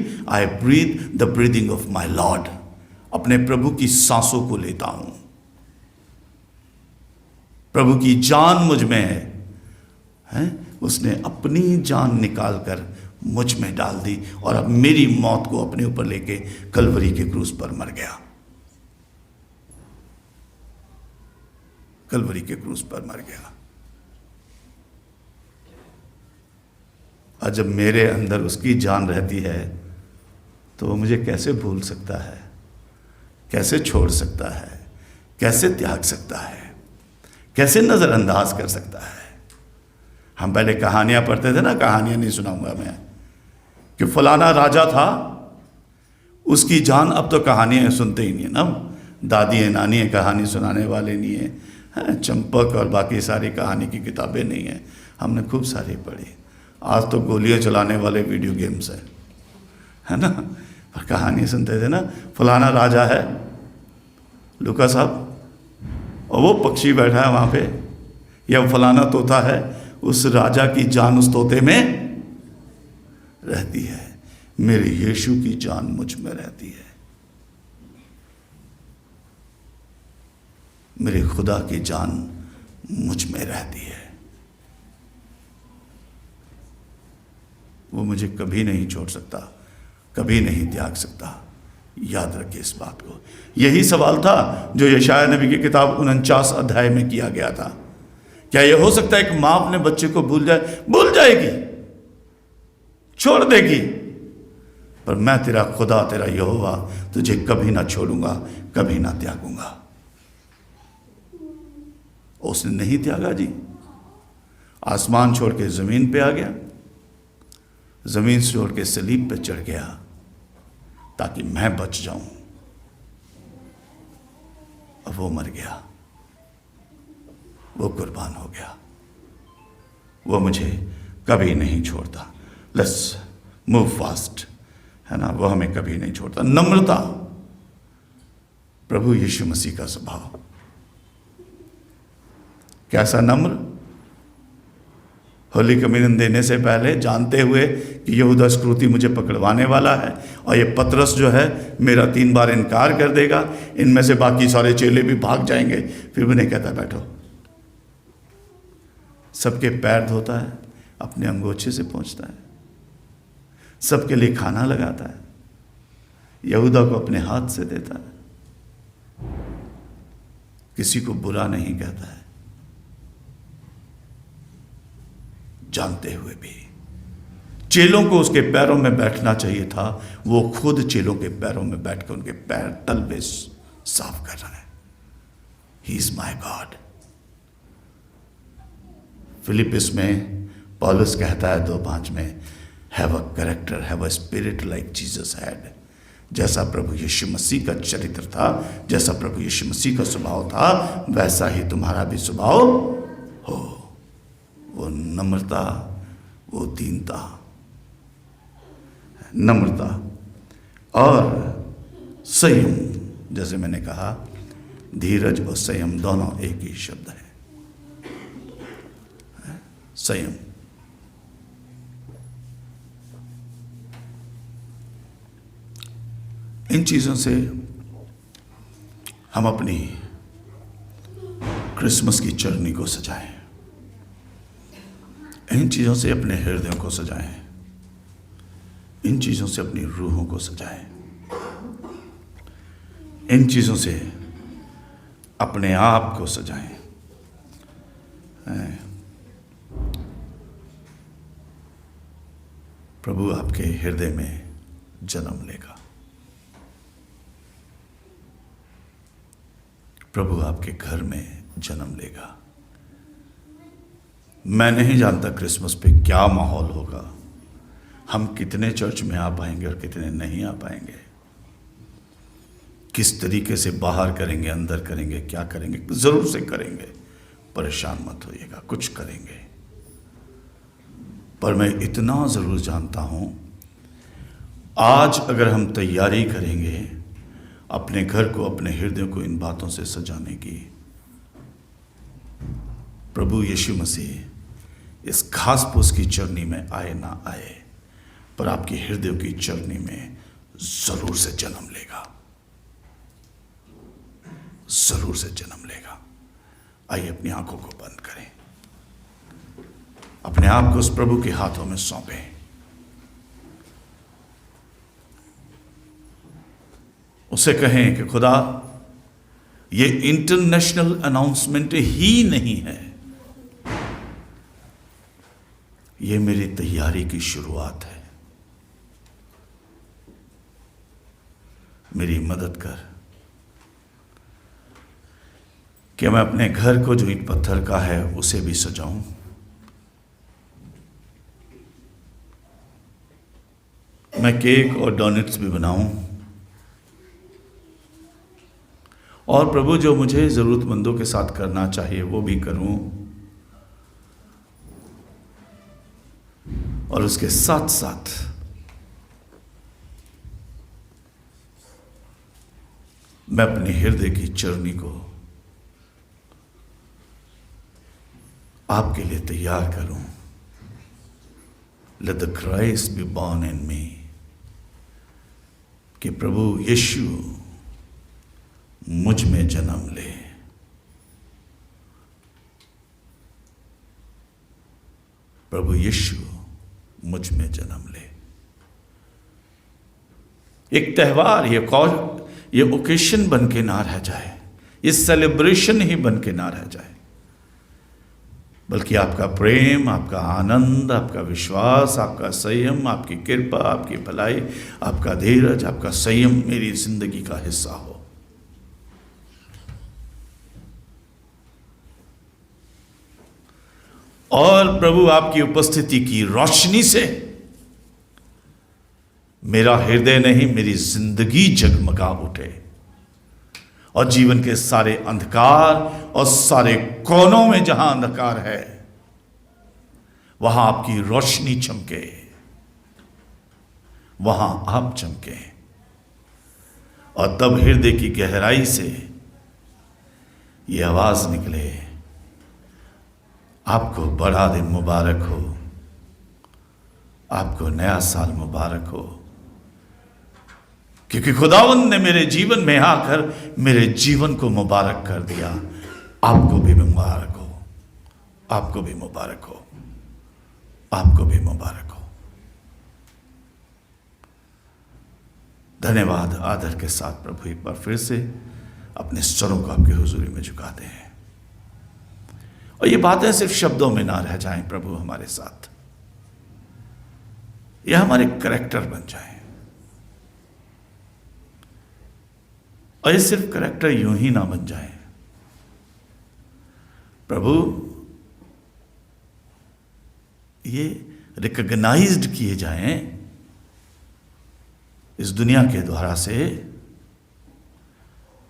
the breathing of my Lord. अपने प्रभु की सांसों को लेता हूं, प्रभु की जान मुझ में है, उसने अपनी जान निकाल कर मुझ में डाल दी और अब मेरी मौत को अपने ऊपर लेके कलवरी के क्रूस पर मर गया, कलवरी के क्रूस पर मर गया। और जब मेरे अंदर उसकी जान रहती है तो वो मुझे कैसे भूल सकता है, कैसे छोड़ सकता है, कैसे त्याग सकता है, कैसे नज़रअंदाज कर सकता है। हम पहले कहानियाँ पढ़ते थे ना, कहानियाँ नहीं सुनाऊंगा मैं, कि फलाना राजा था, उसकी जान, अब तो कहानियाँ सुनते ही नहीं है ना, दादी है, नानी है, कहानी सुनाने वाले नहीं है, चंपक और बाकी सारी कहानी की किताबें नहीं हैं, हमने खूब सारी पढ़ी। आज तो गोलियां चलाने वाले वीडियो गेम्स हैं, है ना। और कहानी सुनते थे ना, फलाना राजा है लूका साहब, और वो पक्षी बैठा है वहाँ पे, या फलाना तोता है, उस राजा की जान उस तोते में रहती है। मेरे यीशु की जान मुझ में रहती है, मेरे खुदा की जान मुझ में रहती है। वो मुझे कभी नहीं छोड़ सकता, कभी नहीं त्याग सकता। याद रखिए इस बात को। यही सवाल था जो यशायाह नबी की किताब 49 अध्याय में किया गया था। क्या यह हो सकता है कि मां अपने बच्चे को भूल जाए? भूल जाएगी, छोड़ देगी, पर मैं तेरा खुदा, तेरा यहोवा तुझे कभी ना छोड़ूंगा, कभी ना त्यागूंगा। उसने नहीं त्यागा जी। आसमान छोड़ के जमीन पे आ गया, जमीन से छोड़ के सलीब पे चढ़ गया ताकि मैं बच जाऊं। अब वो मर गया, वो कुर्बान हो गया, वो मुझे कभी नहीं छोड़ता। लेट्स मूव फास्ट, है ना। वो हमें कभी नहीं छोड़ता। नम्रता, प्रभु यीशु मसीह का स्वभाव कैसा नम्र। होली कम्युनियन देने से पहले जानते हुए कि यहूदा इस्करियोती मुझे पकड़वाने वाला है और ये पतरस जो है मेरा 3 बार इनकार कर देगा, इनमें से बाकी सारे चेले भी भाग जाएंगे, फिर भी नहीं कहता बैठो। सबके पैर धोता है, अपने अंगोछे से पोंछता है, सबके लिए खाना लगाता है, यहूदा को अपने हाथ से देता है, किसी को बुरा नहीं कहता है, जानते हुए भी। चेलों को उसके पैरों में बैठना चाहिए था, वो खुद चेलों के पैरों में बैठकर उनके पैर तलवे साफ कर रहा है। He is my God. Philips में पौलुस कहता है 2:5 में, have a character, have a spirit like Jesus had. जैसा प्रभु यीशु मसीह का चरित्र था, जैसा प्रभु यीशु मसीह का स्वभाव था, वैसा ही तुम्हारा भी स्वभाव हो। वो नम्रता, वो दीनता, नम्रता और संयम। जैसे मैंने कहा, धीरज और संयम दोनों एक ही शब्द है। संयम, इन चीजों से हम अपनी क्रिसमस की जर्नी को सजाएं, इन चीजों से अपने हृदयों को सजाएं, इन चीजों से अपनी रूहों को सजाएं, इन चीजों से अपने आप को सजाएं। प्रभु आपके हृदय में जन्म लेगा, प्रभु आपके घर में जन्म लेगा। मैं नहीं जानता क्रिसमस पे क्या माहौल होगा, हम कितने चर्च में आ पाएंगे और कितने नहीं आ पाएंगे, किस तरीके से बाहर करेंगे, अंदर करेंगे, क्या करेंगे। जरूर से करेंगे, परेशान मत होइएगा, कुछ करेंगे। पर मैं इतना जरूर जानता हूं, आज अगर हम तैयारी करेंगे अपने घर को, अपने हृदय को इन बातों से सजाने की, प्रभु यीशु मसीह इस घास फूस की जर्नी में आए ना आए, पर आपके हृदय की जर्नी में जरूर से जन्म लेगा, जरूर से जन्म लेगा। आइए अपनी आंखों को बंद करें, अपने आप को उस प्रभु के हाथों में सौंपें। उसे कहें कि खुदा, ये इंटरनेशनल अनाउंसमेंट ही नहीं है, ये मेरी तैयारी की शुरुआत है। मेरी मदद कर कि मैं अपने घर को जो ईंट पत्थर का है उसे भी सजाऊं, मैं केक और डोनट्स भी बनाऊं, और प्रभु जो मुझे जरूरतमंदों के साथ करना चाहिए वो भी करूं। और उसके साथ साथ मैं अपने हृदय की चरनी को आपके लिए तैयार करूं। Let the Christ be born in me, कि प्रभु यीशु मुझ में जन्म ले। प्रभु यीशु मुझ में जन्म ले। एक त्योहार, ये ओकेशन बन के ना रह जाए, ये सेलिब्रेशन ही बन के ना रह जाए, बल्कि आपका प्रेम, आपका आनंद, आपका विश्वास, आपका संयम, आपकी कृपा, आपकी भलाई, आपका धीरज, आपका संयम मेरी जिंदगी का हिस्सा हो। और प्रभु आपकी उपस्थिति की रोशनी से मेरा हृदय नहीं, मेरी जिंदगी जगमगा उठे और जीवन के सारे अंधकार और सारे कोनों में जहां अंधकार है वहां आपकी रोशनी चमके, वहां आप चमके। और तब हृदय की गहराई से ये आवाज निकले, आपको बड़ा दिन मुबारक हो, आपको नया साल मुबारक हो, क्योंकि खुदावंद ने मेरे जीवन में आकर मेरे जीवन को मुबारक कर दिया। आपको भी मुबारक हो, आपको भी मुबारक हो, आपको भी मुबारक हो। धन्यवाद। आदर के साथ प्रभु एक बार फिर से अपने स्वरों को आपकी हुजूरी में झुकाते हैं और ये बातें सिर्फ शब्दों में ना रह जाएं प्रभु हमारे साथ, ये हमारे कैरेक्टर बन जाएं। और ये सिर्फ कैरेक्टर यूं ही ना बन जाए प्रभु, ये रिकॉग्नाइज्ड किए जाएं इस दुनिया के द्वारा से,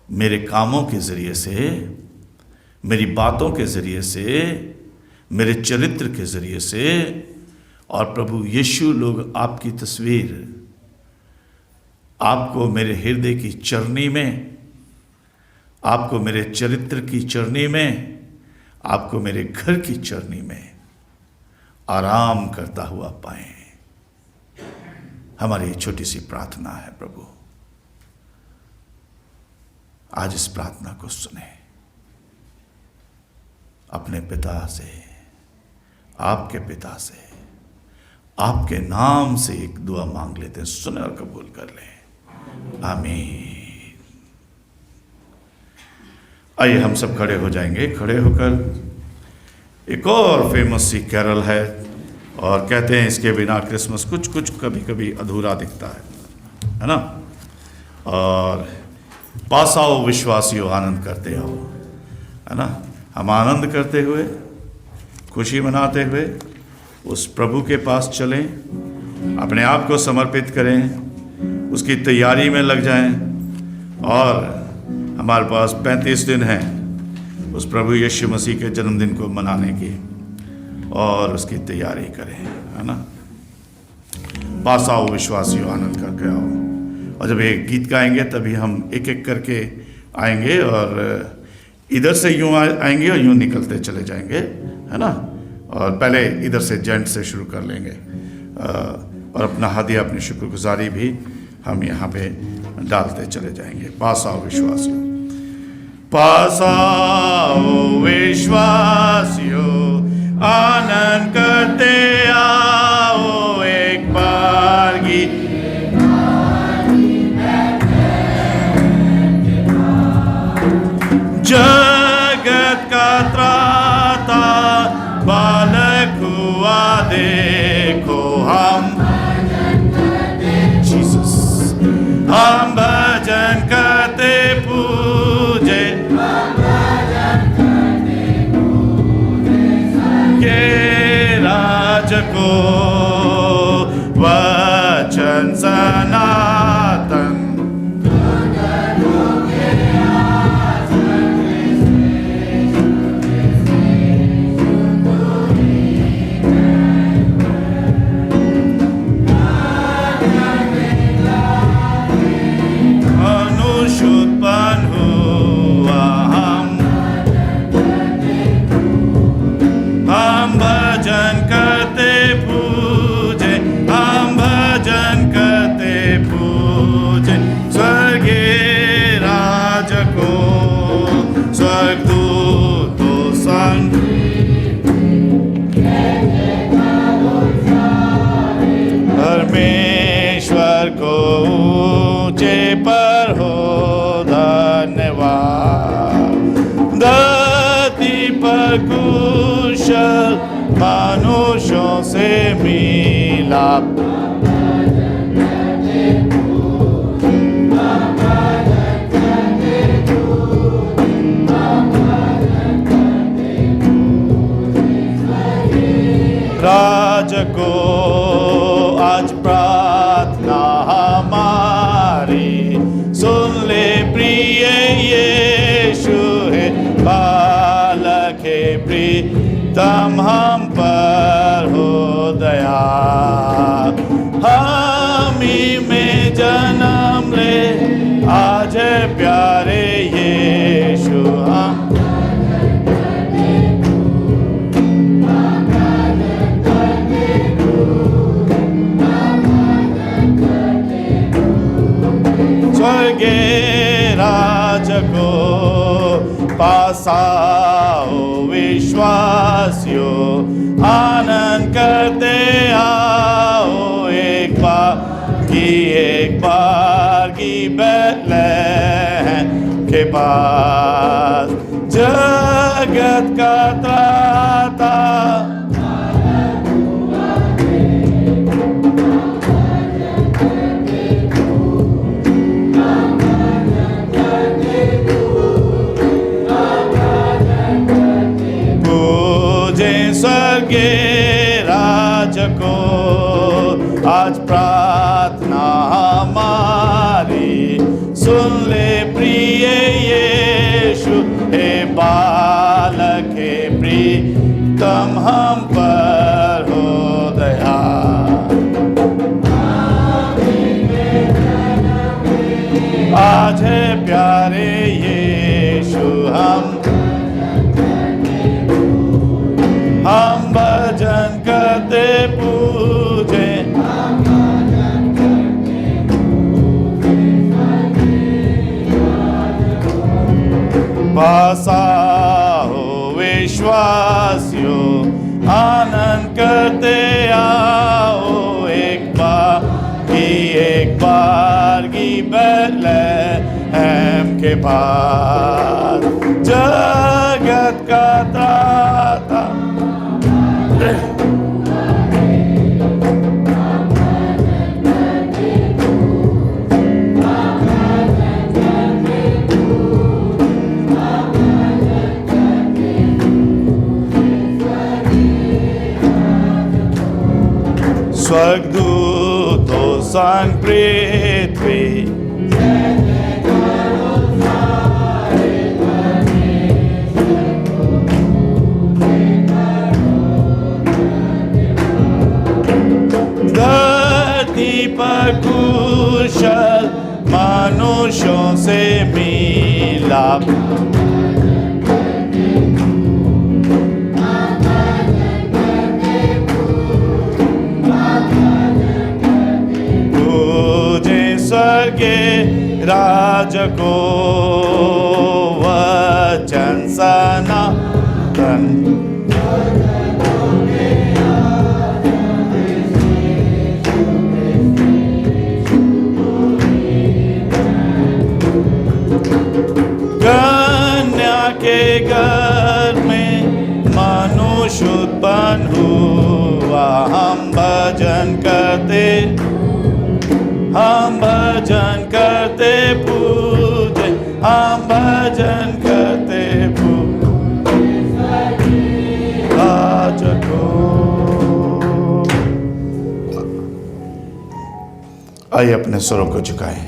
मेरे कामों के जरिए से, मेरी बातों के जरिए से, मेरे चरित्र के जरिए से। और प्रभु यीशु लोग आपकी तस्वीर, आपको मेरे हृदय की चरनी में, आपको मेरे चरित्र की चरनी में, आपको मेरे घर की चरनी में आराम करता हुआ पाएं। हमारी छोटी सी प्रार्थना है प्रभु, आज इस प्रार्थना को सुने। अपने पिता से, आपके पिता से, आपके नाम से एक दुआ मांग लेते हैं, सुने और कबूल कर लें। आमीन। आइए हम सब खड़े हो जाएंगे। खड़े होकर एक और फेमस सी कैरल है और कहते हैं इसके बिना क्रिसमस कुछ कुछ कभी कभी अधूरा दिखता है ना। और पास आओ विश्वासियों, आनंद करते आओ, है ना। हम आनंद करते हुए, खुशी मनाते हुए उस प्रभु के पास चलें, अपने आप को समर्पित करें, उसकी तैयारी में लग जाएं। और हमारे पास 35 दिन हैं उस प्रभु यीशु मसीह के जन्मदिन को मनाने की, और उसकी तैयारी करें, है ना। पास आओ विश्वासियों, आनंद करके आओ। और जब ये गीत गाएंगे तभी हम एक एक करके आएंगे और इधर से यूँ आएंगे और यूँ निकलते चले जाएंगे, है ना। और पहले इधर से जेंट से शुरू कर लेंगे और अपना हदिया, अपनी शुक्रगुजारी भी हम यहाँ पे डालते चले जाएंगे। पास आओ विश्वासियों, पास आओ विश्वासियों, आनंद करते आओ एक बार गीत। जगत का त्राता बालक हुआ देखो, हम जीसस, हम भजन करते पूजे, के राज को वचन सनातन। से मिलाप। राज को आज प्रार्थना हमारी सुन ले प्रिय यीशु है बालक है प्रीतम हम पर हो दया। हम ही में जन्म ले आज है प्यारे यीशु हम। स्वर्गीय राज को पास आओ विश्वासियों, आनंद करते आओ एक बार की बैतलहम के पास। जगत का त्राता स्वर्गीय राज को आज प्रार्थना हमारी सुन ले प्रिय यीशु हे बालक हे प्रीतम हम पर हो दया। आज है प्यारे यीशु हम भजन करते पूजे। पास आओ विश्वासियों, आनंद करते आओ एक बार की बैतलहम के पास। जगत का त्राता स्वर्गदूतों संग पृथ्वी धरती पर कुशल मनुष्यों से मिलाप। स्वर्गीय राज को वचन सनातन। कन्या के घर में मनुष्य उत्पन्न हुआ। हम भजन करते पूजे, हम भजन करते राज को। आइए अपने स्वरों को झुकाएं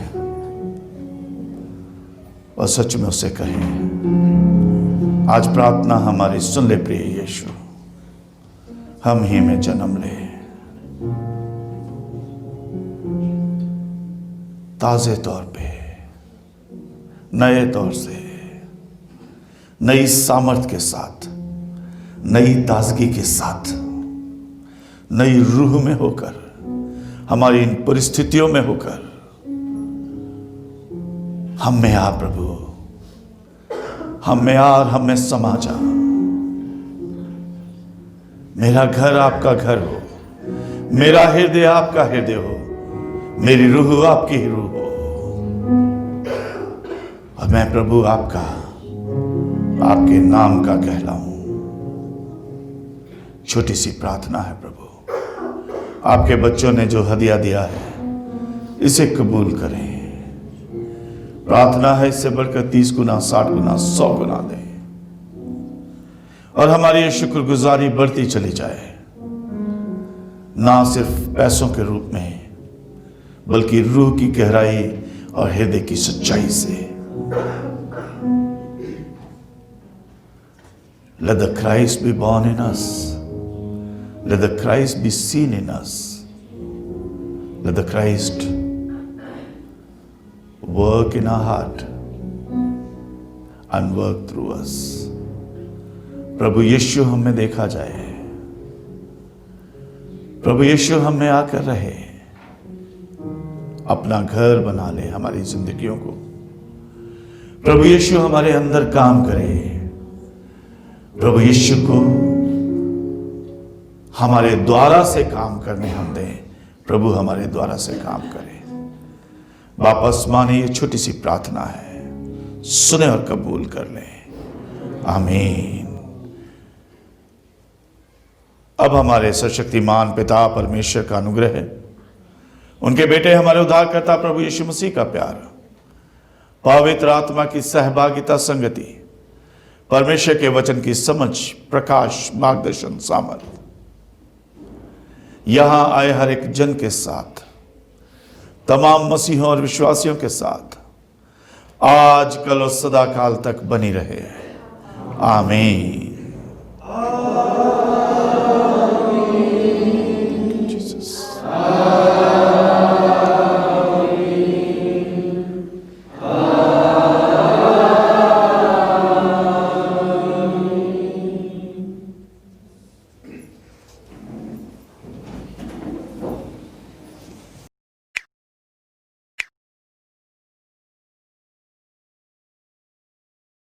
और सच में उसे कहें, आज प्रार्थना हमारी सुन ले प्रिय यीशु, हम ही में जन्म ले। ताजे तौर पे, नए तौर से, नई सामर्थ के साथ, नई ताजगी के साथ, नई रूह में होकर, हमारी इन परिस्थितियों में होकर हम में आ प्रभु, हम में आ और हम में समा जा। मेरा घर आपका घर हो, मेरा हृदय आपका हृदय हो, मेरी रूह आपकी ही रूह हो, और मैं प्रभु आपका, आपके नाम का कहलाऊं। छोटी सी प्रार्थना है प्रभु, आपके बच्चों ने जो हदिया दिया है इसे कबूल करें। प्रार्थना है इससे बढ़कर 30 गुना, 60 गुना, 100 गुना दें और हमारी ये शुक्रगुजारी बढ़ती चली जाए, ना सिर्फ पैसों के रूप में बल्कि रूह की गहराई और हृदय की सच्चाई से। Let the Christ be born in us. Let the Christ be seen in us. Let the Christ work in our heart and work through us. प्रभु यीशु हमें देखा जाए, प्रभु यीशु हमें आकर रहे, अपना घर बना ले हमारी जिंदगियों को। प्रभु यीशु हमारे अंदर काम करे, प्रभु यीशु को हमारे द्वारा से काम करने हम दें, प्रभु हमारे द्वारा से काम करे। वापस माने ये छोटी सी प्रार्थना है, सुने और कबूल कर लें। आमीन। अब हमारे सर्वशक्तिमान पिता परमेश्वर का अनुग्रह, उनके बेटे हमारे उद्धारकर्ता प्रभु यीशु मसीह का प्यार, पवित्र आत्मा की सहभागिता, संगति, परमेश्वर के वचन की समझ, प्रकाश, मार्गदर्शन, सामर्थ्य यहां आए हर एक जन के साथ, तमाम मसीहों और विश्वासियों के साथ आज, कल और सदा काल तक बनी रहे। आमीन।